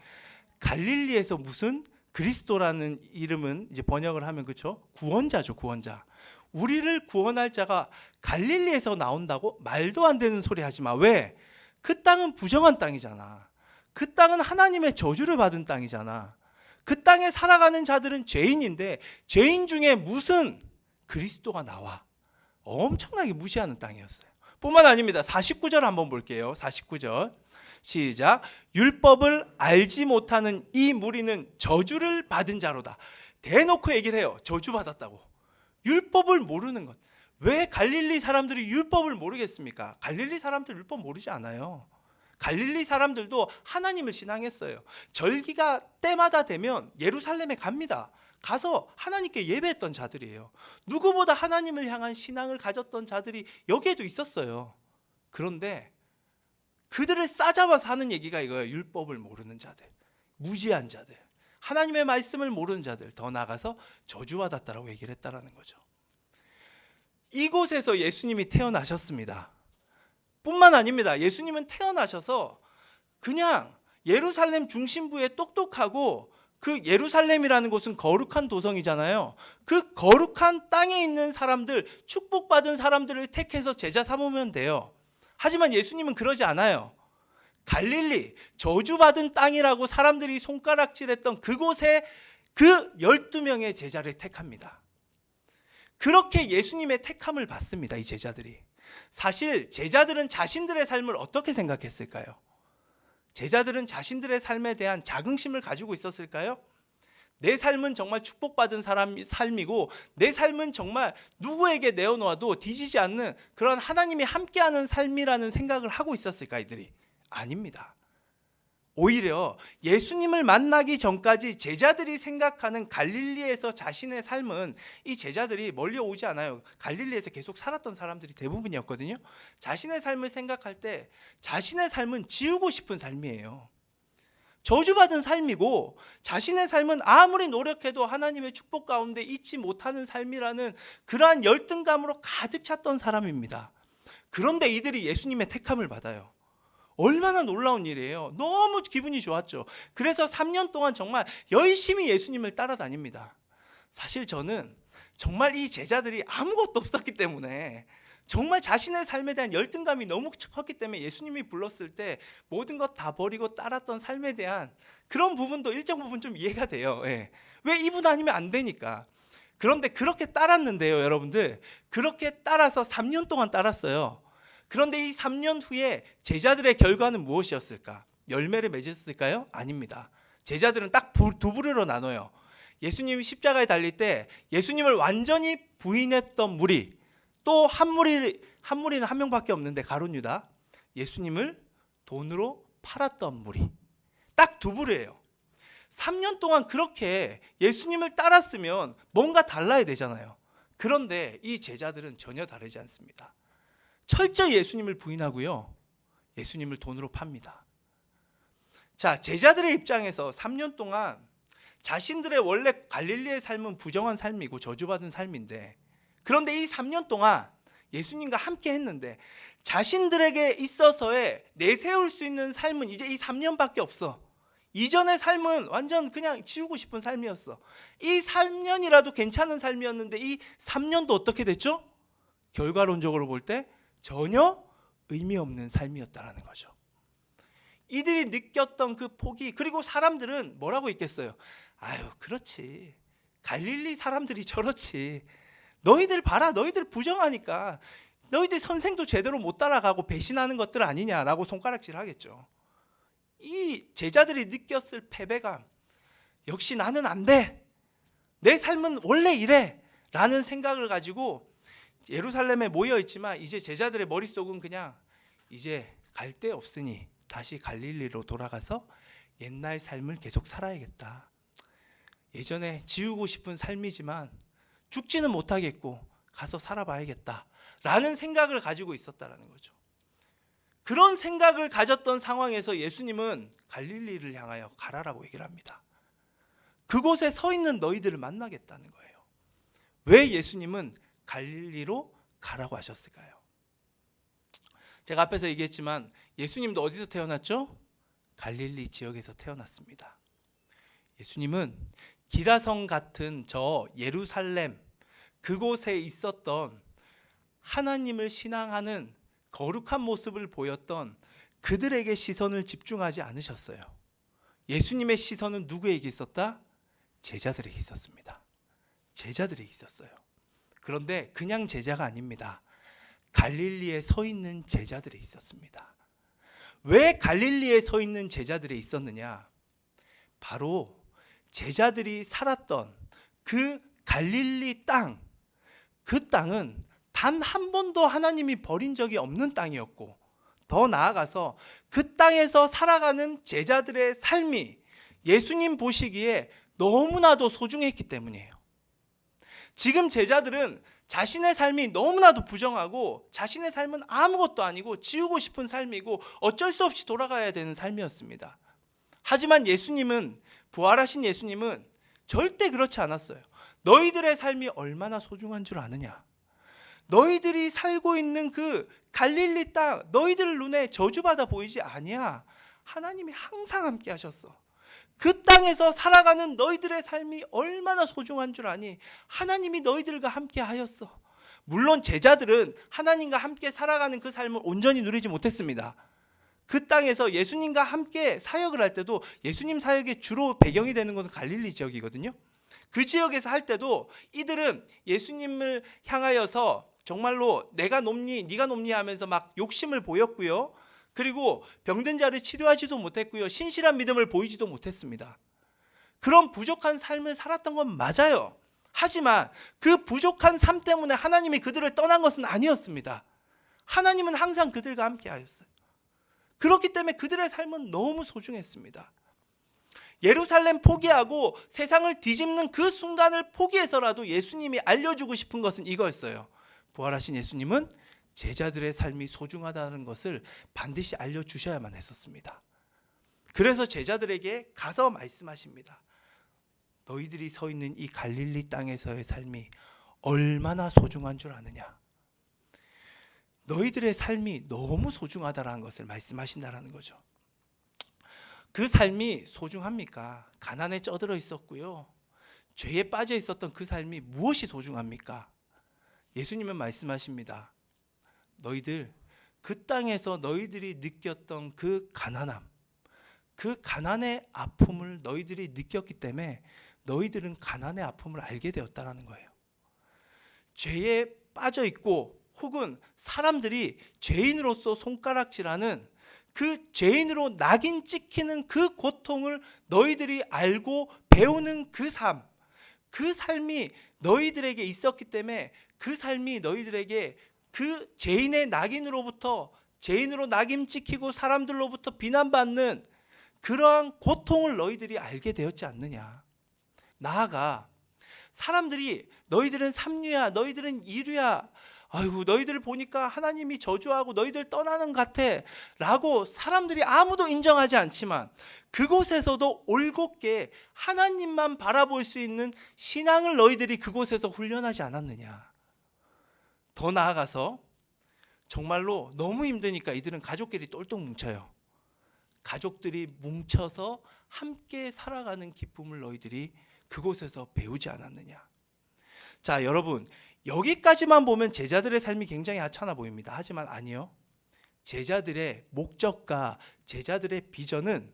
S3: 갈릴리에서 무슨 그리스도라는 이름은 이제 번역을 하면 그렇죠? 구원자죠, 구원자. 우리를 구원할 자가 갈릴리에서 나온다고? 말도 안 되는 소리 하지 마. 왜? 그 땅은 부정한 땅이잖아. 그 땅은 하나님의 저주를 받은 땅이잖아. 그 땅에 살아가는 자들은 죄인인데 죄인 중에 무슨 그리스도가 나와. 엄청나게 무시하는 땅이었어요. 뿐만 아닙니다. 49절 한번 볼게요. 49절 시작. 율법을 알지 못하는 이 무리는 저주를 받은 자로다. 대놓고 얘기를 해요. 저주받았다고. 율법을 모르는 것. 왜 갈릴리 사람들이 율법을 모르겠습니까? 갈릴리 사람들 율법 모르지 않아요. 갈릴리 사람들도 하나님을 신앙했어요. 절기가 때마다 되면 예루살렘에 갑니다. 가서 하나님께 예배했던 자들이에요. 누구보다 하나님을 향한 신앙을 가졌던 자들이 여기에도 있었어요. 그런데 그들을 싸잡아서 하는 얘기가 이거예요. 율법을 모르는 자들, 무지한 자들, 하나님의 말씀을 모르는 자들, 더 나아가서 저주받았다라고 얘기를 했다라는 거죠. 이곳에서 예수님이 태어나셨습니다. 뿐만 아닙니다. 예수님은 태어나셔서 그냥 예루살렘 중심부에 똑똑하고, 그 예루살렘이라는 곳은 거룩한 도성이잖아요. 그 거룩한 땅에 있는 사람들, 축복받은 사람들을 택해서 제자 삼으면 돼요. 하지만 예수님은 그러지 않아요. 갈릴리, 저주받은 땅이라고 사람들이 손가락질했던 그곳에 그 12명의 제자를 택합니다. 그렇게 예수님의 택함을 받습니다. 이 제자들이. 사실 제자들은 자신들의 삶을 어떻게 생각했을까요? 제자들은 자신들의 삶에 대한 자긍심을 가지고 있었을까요? 내 삶은 정말 축복받은 삶이고 내 삶은 정말 누구에게 내어놓아도 뒤지지 않는 그런 하나님이 함께하는 삶이라는 생각을 하고 있었을까 이들이? 아닙니다. 오히려 예수님을 만나기 전까지 제자들이 생각하는 갈릴리에서 자신의 삶은, 이 제자들이 멀리 오지 않아요. 갈릴리에서 계속 살았던 사람들이 대부분이었거든요. 자신의 삶을 생각할 때 자신의 삶은 지우고 싶은 삶이에요. 저주받은 삶이고 자신의 삶은 아무리 노력해도 하나님의 축복 가운데 있지 못하는 삶이라는 그러한 열등감으로 가득 찼던 사람입니다. 그런데 이들이 예수님의 택함을 받아요. 얼마나 놀라운 일이에요. 너무 기분이 좋았죠. 그래서 3년 동안 정말 열심히 예수님을 따라다닙니다. 사실 저는 정말 이 제자들이 아무것도 없었기 때문에, 정말 자신의 삶에 대한 열등감이 너무 컸기 때문에 예수님이 불렀을 때 모든 것 다 버리고 따랐던 삶에 대한 그런 부분도 일정 부분 좀 이해가 돼요. 예. 왜 이분 아니면 안 되니까. 그런데 그렇게 따랐는데요, 여러분들. 그렇게 따라서 3년 동안 따랐어요. 그런데 이 3년 후에 제자들의 결과는 무엇이었을까? 열매를 맺었을까요? 아닙니다. 제자들은 딱 두 부류로 나눠요. 예수님이 십자가에 달릴 때 예수님을 완전히 부인했던 무리, 또 한 무리는 한 명밖에 없는데 가룟 유다, 예수님을 돈으로 팔았던 무리. 딱 두 부류예요. 3년 동안 그렇게 예수님을 따랐으면 뭔가 달라야 되잖아요. 그런데 이 제자들은 전혀 다르지 않습니다. 철저히 예수님을 부인하고요, 예수님을 돈으로 팝니다. 자, 제자들의 입장에서 3년 동안 자신들의 원래 갈릴리의 삶은 부정한 삶이고 저주받은 삶인데, 그런데 이 3년 동안 예수님과 함께 했는데 자신들에게 있어서의 내세울 수 있는 삶은 이제 이 3년밖에 없어. 이전의 삶은 완전 그냥 지우고 싶은 삶이었어. 이 3년이라도 괜찮은 삶이었는데 이 3년도 어떻게 됐죠? 결과론적으로 볼 때 전혀 의미 없는 삶이었다라는 거죠. 이들이 느꼈던 그 포기, 그리고 사람들은 뭐라고 했겠어요? 아유, 그렇지. 갈릴리 사람들이 저렇지. 너희들 봐라. 너희들 부정하니까. 너희들 선생도 제대로 못 따라가고 배신하는 것들 아니냐라고 손가락질하겠죠. 이 제자들이 느꼈을 패배감, 역시 나는 안 돼, 내 삶은 원래 이래 라는 생각을 가지고 예루살렘에 모여 있지만 이제 제자들의 머릿속은 그냥 이제 갈 데 없으니 다시 갈릴리로 돌아가서 옛날 삶을 계속 살아야겠다. 예전에 지우고 싶은 삶이지만 죽지는 못하겠고 가서 살아봐야겠다 라는 생각을 가지고 있었다라는 거죠. 그런 생각을 가졌던 상황에서 예수님은 갈릴리를 향하여 가라라고 얘기를 합니다. 그곳에 서 있는 너희들을 만나겠다는 거예요. 왜 예수님은 갈릴리로 가라고 하셨을까요? 제가 앞에서 얘기했지만 예수님도 어디서 태어났죠? 갈릴리 지역에서 태어났습니다. 예수님은 기라성 같은 저 예루살렘 그곳에 있었던 하나님을 신앙하는 거룩한 모습을 보였던 그들에게 시선을 집중하지 않으셨어요. 예수님의 시선은 누구에게 있었다? 제자들에게 있었습니다. 제자들에게 있었어요. 그런데 그냥 제자가 아닙니다. 갈릴리에 서 있는 제자들에 있었습니다. 왜 갈릴리에 서 있는 제자들에 있었느냐? 바로 제자들이 살았던 그 갈릴리 땅, 그 땅은 단 한 번도 하나님이 버린 적이 없는 땅이었고, 더 나아가서 그 땅에서 살아가는 제자들의 삶이 예수님 보시기에 너무나도 소중했기 때문이에요. 지금 제자들은 자신의 삶이 너무나도 부정하고 자신의 삶은 아무것도 아니고 지우고 싶은 삶이고 어쩔 수 없이 돌아가야 되는 삶이었습니다. 하지만 예수님은, 부활하신 예수님은 절대 그렇지 않았어요. 너희들의 삶이 얼마나 소중한 줄 아느냐? 너희들이 살고 있는 그 갈릴리 땅, 너희들 눈에 저주받아 보이지 아니야. 하나님이 항상 함께 하셨어. 그 땅에서 살아가는 너희들의 삶이 얼마나 소중한 줄 아니? 하나님이 너희들과 함께 하였어. 물론 제자들은 하나님과 함께 살아가는 그 삶을 온전히 누리지 못했습니다. 그 땅에서 예수님과 함께 사역을 할 때도, 예수님 사역의 주로 배경이 되는 것은 갈릴리 지역이거든요. 그 지역에서 할 때도 이들은 예수님을 향하여서 정말로 내가 높니 네가 높니 하면서 막 욕심을 보였고요. 그리고 병든 자를 치료하지도 못했고요. 신실한 믿음을 보이지도 못했습니다. 그런 부족한 삶을 살았던 건 맞아요. 하지만 그 부족한 삶 때문에 하나님이 그들을 떠난 것은 아니었습니다. 하나님은 항상 그들과 함께 하였어요. 그렇기 때문에 그들의 삶은 너무 소중했습니다. 예루살렘 포기하고 세상을 뒤집는 그 순간을 포기해서라도 예수님이 알려주고 싶은 것은 이거였어요. 부활하신 예수님은 제자들의 삶이 소중하다는 것을 반드시 알려주셔야만 했었습니다. 그래서 제자들에게 가서 말씀하십니다. 너희들이 서 있는 이 갈릴리 땅에서의 삶이 얼마나 소중한 줄 아느냐? 너희들의 삶이 너무 소중하다는 것을 말씀하신다는 거죠. 그 삶이 소중합니까? 가난에 쩌들어 있었고요. 죄에 빠져 있었던 그 삶이 무엇이 소중합니까? 예수님은 말씀하십니다. 너희들 그 땅에서 너희들이 느꼈던 그 가난함, 그 가난의 아픔을 너희들이 느꼈기 때문에 너희들은 가난의 아픔을 알게 되었다라는 거예요. 죄에 빠져 있고 혹은 사람들이 죄인으로서 손가락질하는 그 죄인으로 낙인 찍히는 그 고통을 너희들이 알고 배우는 그 삶, 그 삶이 너희들에게 있었기 때문에 그 삶이 너희들에게 그 죄인의 낙인으로부터, 죄인으로 낙인 찍히고 사람들로부터 비난받는 그러한 고통을 너희들이 알게 되었지 않느냐. 나아가 사람들이 너희들은 삼류야, 너희들은 이류야, 아이고 너희들을 보니까 하나님이 저주하고 너희들 떠나는 같아 라고 사람들이 아무도 인정하지 않지만 그곳에서도 올곧게 하나님만 바라볼 수 있는 신앙을 너희들이 그곳에서 훈련하지 않았느냐. 더 나아가서 정말로 너무 힘드니까 이들은 가족끼리 똘똘 뭉쳐요. 가족들이 뭉쳐서 함께 살아가는 기쁨을 너희들이 그곳에서 배우지 않았느냐. 자, 여러분, 여기까지만 보면 제자들의 삶이 굉장히 하찮아 보입니다. 하지만 아니요. 제자들의 목적과 제자들의 비전은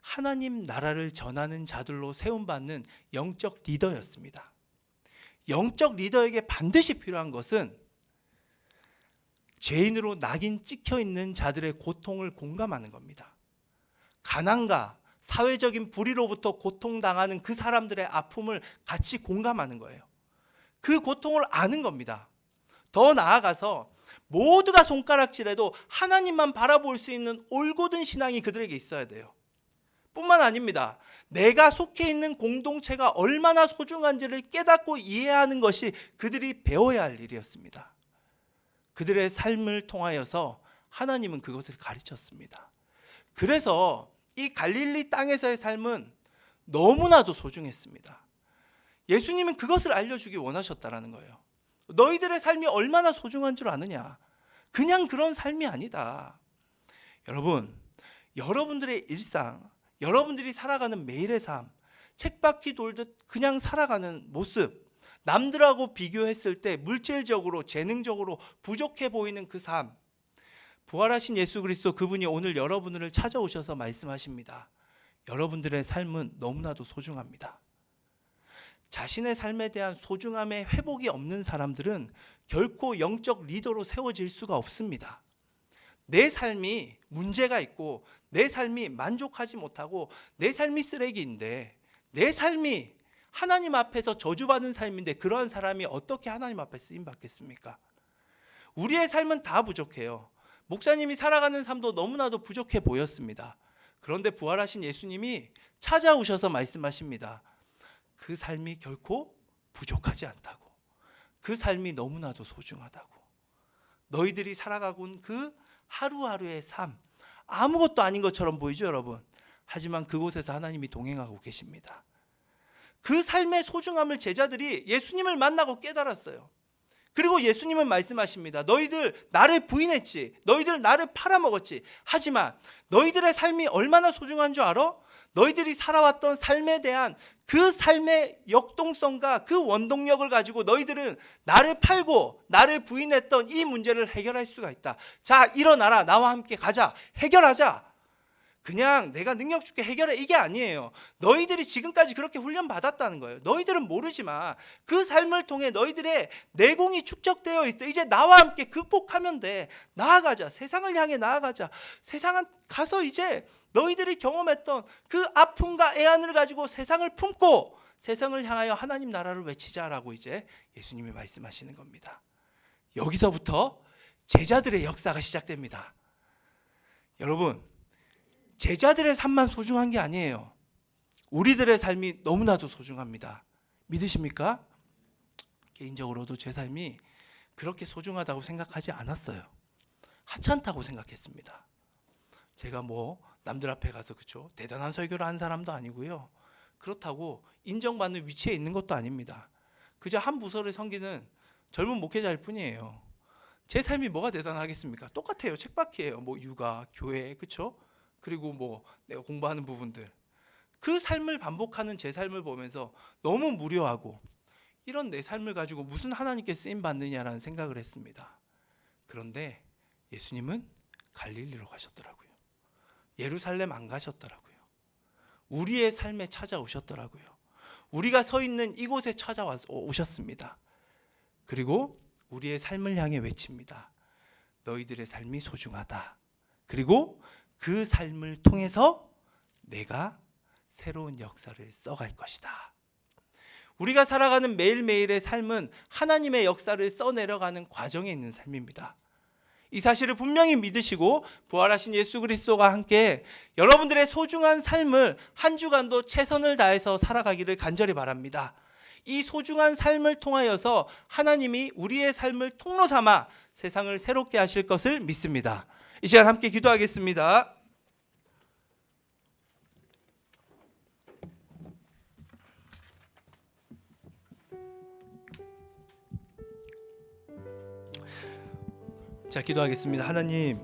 S3: 하나님 나라를 전하는 자들로 세움받는 영적 리더였습니다. 영적 리더에게 반드시 필요한 것은 죄인으로 낙인 찍혀 있는 자들의 고통을 공감하는 겁니다. 가난과 사회적인 불의로부터 고통당하는 그 사람들의 아픔을 같이 공감하는 거예요. 그 고통을 아는 겁니다. 더 나아가서 모두가 손가락질해도 하나님만 바라볼 수 있는 올곧은 신앙이 그들에게 있어야 돼요. 뿐만 아닙니다. 내가 속해 있는 공동체가 얼마나 소중한지를 깨닫고 이해하는 것이 그들이 배워야 할 일이었습니다. 그들의 삶을 통하여서 하나님은 그것을 가르쳤습니다. 그래서 이 갈릴리 땅에서의 삶은 너무나도 소중했습니다. 예수님은 그것을 알려주기 원하셨다라는 거예요. 너희들의 삶이 얼마나 소중한 줄 아느냐? 그냥 그런 삶이 아니다. 여러분, 여러분들의 일상, 여러분들이 살아가는 매일의 삶, 쳇바퀴 돌듯 그냥 살아가는 모습, 남들하고 비교했을 때 물질적으로, 재능적으로 부족해 보이는 그 삶, 부활하신 예수 그리스도 그분이 오늘 여러분을 찾아오셔서 말씀하십니다. 여러분들의 삶은 너무나도 소중합니다. 자신의 삶에 대한 소중함의 회복이 없는 사람들은 결코 영적 리더로 세워질 수가 없습니다. 내 삶이 문제가 있고 내 삶이 만족하지 못하고 내 삶이 쓰레기인데, 내 삶이 하나님 앞에서 저주받은 삶인데 그러한 사람이 어떻게 하나님 앞에 쓰임받겠습니까? 우리의 삶은 다 부족해요. 목사님이 살아가는 삶도 너무나도 부족해 보였습니다. 그런데 부활하신 예수님이 찾아오셔서 말씀하십니다. 그 삶이 결코 부족하지 않다고. 그 삶이 너무나도 소중하다고. 너희들이 살아가고 온 그 하루하루의 삶, 아무것도 아닌 것처럼 보이죠, 여러분? 하지만 그곳에서 하나님이 동행하고 계십니다. 그 삶의 소중함을 제자들이 예수님을 만나고 깨달았어요. 그리고 예수님은 말씀하십니다. 너희들 나를 부인했지, 너희들 나를 팔아먹었지. 하지만 너희들의 삶이 얼마나 소중한 줄 알아? 너희들이 살아왔던 삶에 대한 그 삶의 역동성과 그 원동력을 가지고 너희들은 나를 팔고 나를 부인했던 이 문제를 해결할 수가 있다. 자, 일어나라. 나와 함께 가자. 해결하자. 그냥 내가 능력 줄게 해결해, 이게 아니에요. 너희들이 지금까지 그렇게 훈련 받았다는 거예요. 너희들은 모르지만 그 삶을 통해 너희들의 내공이 축적되어 있어. 이제 나와 함께 극복하면 돼. 나아가자. 세상을 향해 나아가자. 세상은 가서 이제 너희들이 경험했던 그 아픔과 애환을 가지고 세상을 품고 세상을 향하여 하나님 나라를 외치자라고 이제 예수님이 말씀하시는 겁니다. 여기서부터 제자들의 역사가 시작됩니다. 여러분, 제자들의 삶만 소중한 게 아니에요. 우리들의 삶이 너무나도 소중합니다. 믿으십니까? 개인적으로도 제 삶이 그렇게 소중하다고 생각하지 않았어요. 하찮다고 생각했습니다. 제가 뭐 남들 앞에 가서 그쵸 대단한 설교를 한 사람도 아니고요. 그렇다고 인정받는 위치에 있는 것도 아닙니다. 그저 한 부서를 섬기는 젊은 목회자일 뿐이에요. 제 삶이 뭐가 대단하겠습니까? 똑같아요. 쳇바퀴예요. 뭐 육아, 교회, 그쵸? 그리고 뭐 내가 공부하는 부분들, 그 삶을 반복하는 제 삶을 보면서 너무 무료하고 이런 내 삶을 가지고 무슨 하나님께 쓰임 받느냐라는 생각을 했습니다. 그런데 예수님은 갈릴리로 가셨더라고요. 예루살렘 안 가셨더라고요. 우리의 삶에 찾아오셨더라고요. 우리가 서 있는 이곳에 찾아오셨습니다. 그리고 우리의 삶을 향해 외칩니다. 너희들의 삶이 소중하다. 그리고 그 삶을 통해서 내가 새로운 역사를 써갈 것이다. 우리가 살아가는 매일매일의 삶은 하나님의 역사를 써내려가는 과정에 있는 삶입니다. 이 사실을 분명히 믿으시고 부활하신 예수 그리스도가 함께 여러분들의 소중한 삶을 한 주간도 최선을 다해서 살아가기를 간절히 바랍니다. 이 소중한 삶을 통하여서 하나님이 우리의 삶을 통로 삼아 세상을 새롭게 하실 것을 믿습니다. 이 시간 함께 기도하겠습니다. 자, 기도하겠습니다. 하나님,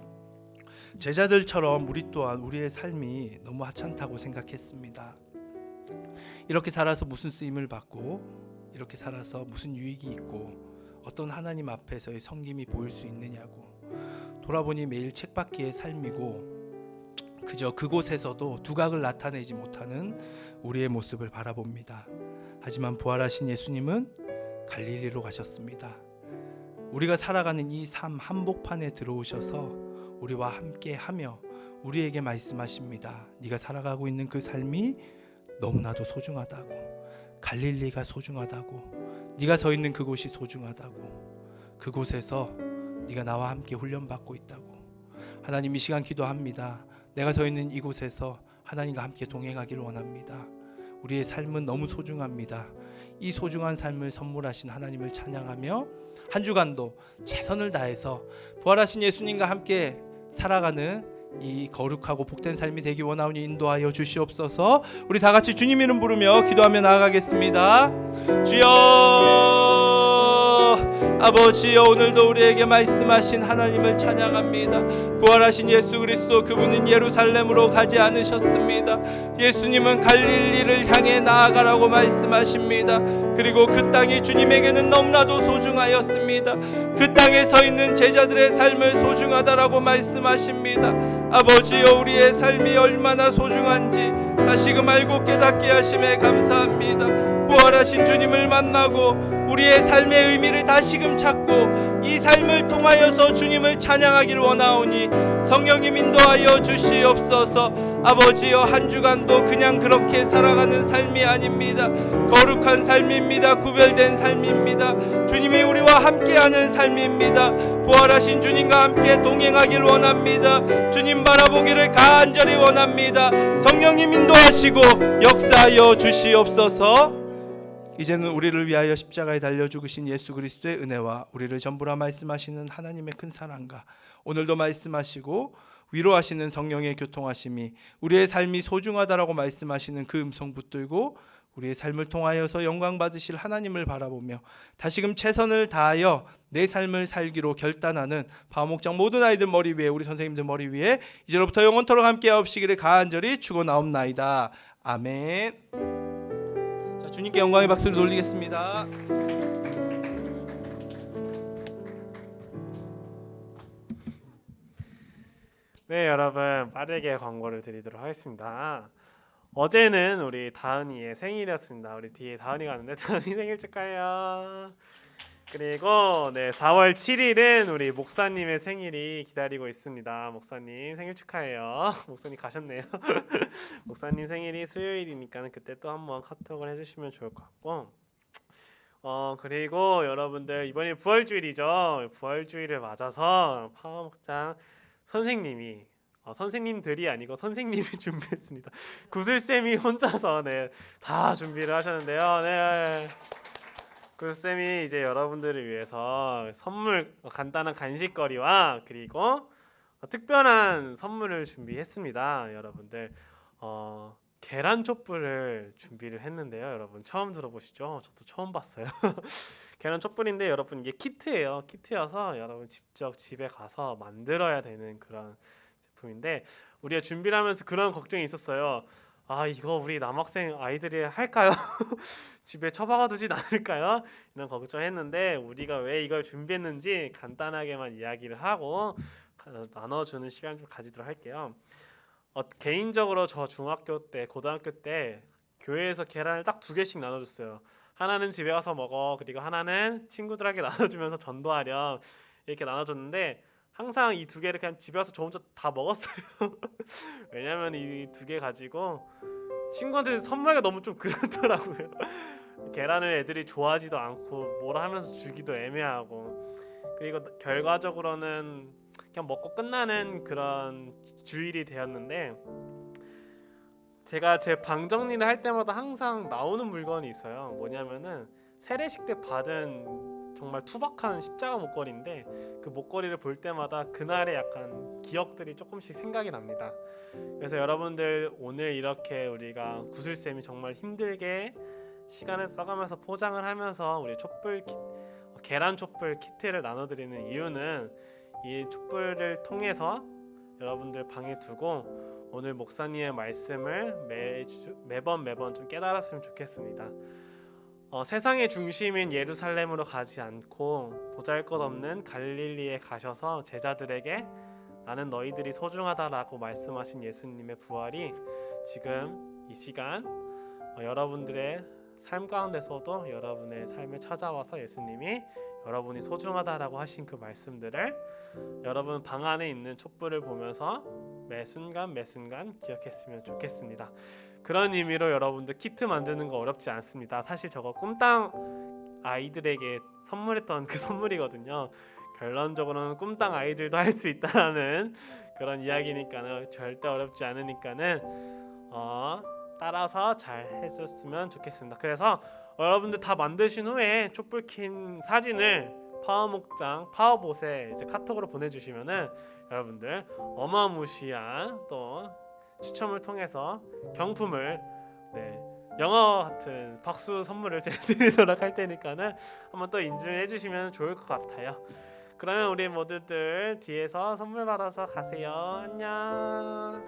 S3: 제자들처럼 우리 또한 우리의 삶이 너무 하찮다고 생각했습니다. 이렇게 살아서 무슨 쓰임을 받고 이렇게 살아서 무슨 유익이 있고 어떤 하나님 앞에서의 섬김이 보일 수 있느냐고 돌아보니 매일 쳇바퀴의 삶이고 그저 그곳에서도 두각을 나타내지 못하는 우리의 모습을 바라봅니다. 하지만 부활하신 예수님은 갈릴리로 가셨습니다. 우리가 살아가는 이 삶 한복판에 들어오셔서 우리와 함께하며 우리에게 말씀하십니다. 네가 살아가고 있는 그 삶이 너무나도 소중하다고, 갈릴리가 소중하다고, 네가 서 있는 그곳이 소중하다고, 그곳에서 네가 나와 함께 훈련받고 있다고. 하나님, 이 시간 기도합니다. 내가 서 있는 이곳에서 하나님과 함께 동행하기를 원합니다. 우리의 삶은 너무 소중합니다. 이 소중한 삶을 선물하신 하나님을 찬양하며 한 주간도 최선을 다해서 부활하신 예수님과 함께 살아가는 이 거룩하고 복된 삶이 되기 원하오니 인도하여 주시옵소서. 우리 다 같이 주님 이름 부르며 기도하며 나아가겠습니다. 주여, 아버지여, 오늘도 우리에게 말씀하신 하나님을 찬양합니다. 부활하신 예수 그리스도, 그분은 예루살렘으로 가지 않으셨습니다. 예수님은 갈릴리를 향해 나아가라고 말씀하십니다. 그리고 그 땅이 주님에게는 너무나도 소중하였습니다. 그 땅에 서 있는 제자들의 삶을 소중하다라고 말씀하십니다. 아버지여, 우리의 삶이 얼마나 소중한지 다시금 알고 깨닫게 하심에 감사합니다. 부활하신 주님을 만나고 우리의 삶의 의미를 다시금 찾고 이 삶을 통하여서 주님을 찬양하길 원하오니 성령님 인도하여 주시옵소서. 아버지여, 한 주간도 그냥 그렇게 살아가는 삶이 아닙니다. 거룩한 삶입니다. 구별된 삶입니다. 주님이 우리와 함께하는 삶입니다. 부활하신 주님과 함께 동행하길 원합니다. 주님 바라보기를 간절히 원합니다. 성령님 인도하시고 역사하여 주시옵소서. 이제는 우리를 위하여 십자가에 달려 죽으신 예수 그리스도의 은혜와 우리를 전부라 말씀하시는 하나님의 큰 사랑과 오늘도 말씀하시고 위로하시는 성령의 교통하심이 우리의 삶이 소중하다라고 말씀하시는 그 음성 붙들고 우리의 삶을 통하여서 영광 받으실 하나님을 바라보며 다시금 최선을 다하여 내 삶을 살기로 결단하는 파목장 모든 아이들 머리 위에, 우리 선생님들 머리 위에 이제로부터 영원토록 함께 하옵시기를 간절히 축원하옵나이다. 아멘. 자, 주님께 영광의 박수를 돌리겠습니다.
S1: 네, 여러분, 빠르게 광고를 드리도록 하겠습니다. 어제는 우리 다은이의 생일이었습니다. 우리 뒤에 다은이가 왔는데 다은이 생일 축하해요. 그리고 4월 7일은 우리 목사님의 생일이 기다리고 있습니다. 목사님 생일 축하해요. 목사님 가셨네요. 목사님 생일이 수요일이니까 그때 또 한번 카톡을 해주시면 좋을 것 같고, 그리고 여러분들 이번이 부활주일이죠. 부활주일을 맞아서 파워목장 선생님이 선생님들이 아니고 선생님이 준비했습니다. 구슬쌤이 혼자서 다 준비를 하셨는데요. 네. 구슬쌤이 이제 여러분들을 위해서 선물, 간단한 간식거리와 그리고 특별한 선물을 준비했습니다. 여러분들 계란 촛불을 준비를 했는데요. 여러분 처음 들어보시죠? 저도 처음 봤어요. 계란 촛불인데 여러분 이게 키트예요. 키트여서 여러분 직접 집에 가서 만들어야 되는 그런 제품인데, 우리가 준비를 하면서 그런 걱정이 있었어요. 아, 이거 우리 남학생 아이들이 할까요? 집에 처박아 두진 않을까요? 이런 걱정했는데 우리가 왜 이걸 준비했는지 간단하게만 이야기를 하고 나눠주는 시간 좀 가지도록 할게요. 개인적으로 저 중학교 때, 고등학교 때 교회에서 계란을 딱 2개씩 나눠줬어요. 하나는 집에 가서 먹어, 그리고 하나는 친구들에게 나눠주면서 전도하렴, 이렇게 나눠줬는데 항상 이 2개를 그냥 집에 와서 저 혼자 다 먹었어요. 왜냐면 이 2개 가지고 친구한테 선물하기가 너무 좀 그렇더라고요. 계란을 애들이 좋아하지도 않고 뭐라 하면서 주기도 애매하고, 그리고 결과적으로는 그냥 먹고 끝나는 그런 주일이 되었는데, 제가 제 방 정리를 할 때마다 항상 나오는 물건이 있어요. 뭐냐면은 세례식 때 받은 정말 투박한 십자가 목걸이인데, 그 목걸이를 볼 때마다 그날의 약간 기억들이 조금씩 생각이 납니다. 그래서 여러분들 오늘 이렇게 우리가 구슬쌤이 정말 힘들게 시간을 써가면서 포장을 하면서 우리 계란 촛불 키트를 나눠드리는 이유는 이 촛불을 통해서 여러분들 방에 두고 오늘 목사님의 말씀을 매번 좀 깨달았으면 좋겠습니다. 세상의 중심인 예루살렘으로 가지 않고 보잘것없는 갈릴리에 가셔서 제자들에게 나는 너희들이 소중하다라고 말씀하신 예수님의 부활이 지금 이 시간 여러분들의 삶 가운데서도 여러분의 삶에 찾아와서 예수님이
S4: 여러분이 소중하다라고 하신 그 말씀들을 여러분 방 안에 있는 촛불을 보면서 매 순간 기억했으면 좋겠습니다. 그런 의미로 여러분들 키트 만드는 거 어렵지 않습니다. 사실 저거 꿈땅 아이들에게 선물했던 그 선물이거든요. 결론적으로는 꿈땅 아이들도 할 수 있다는 그런 이야기니까는 절대 어렵지 않으니까는 따라서 잘 했었으면 좋겠습니다. 그래서 여러분들 다 만드신 후에 촛불 킨 사진을 파워목장 파워봇에 이제 카톡으로 보내주시면은 여러분들 어마무시한 또 추첨을 통해서 경품을 영화 같은 박수 선물을 제가 드리도록 할 테니까는 한번 또 인증해 주시면 좋을 것 같아요. 그러면 우리 모두들 뒤에서 선물 받아서 가세요. 안녕.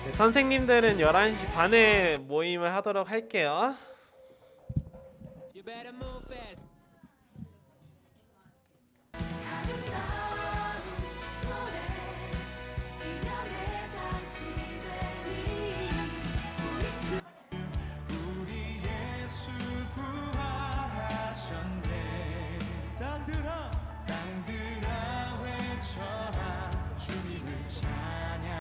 S4: 네, 선생님들은 11시 반에 모임을 하도록 할게요.
S5: You better move.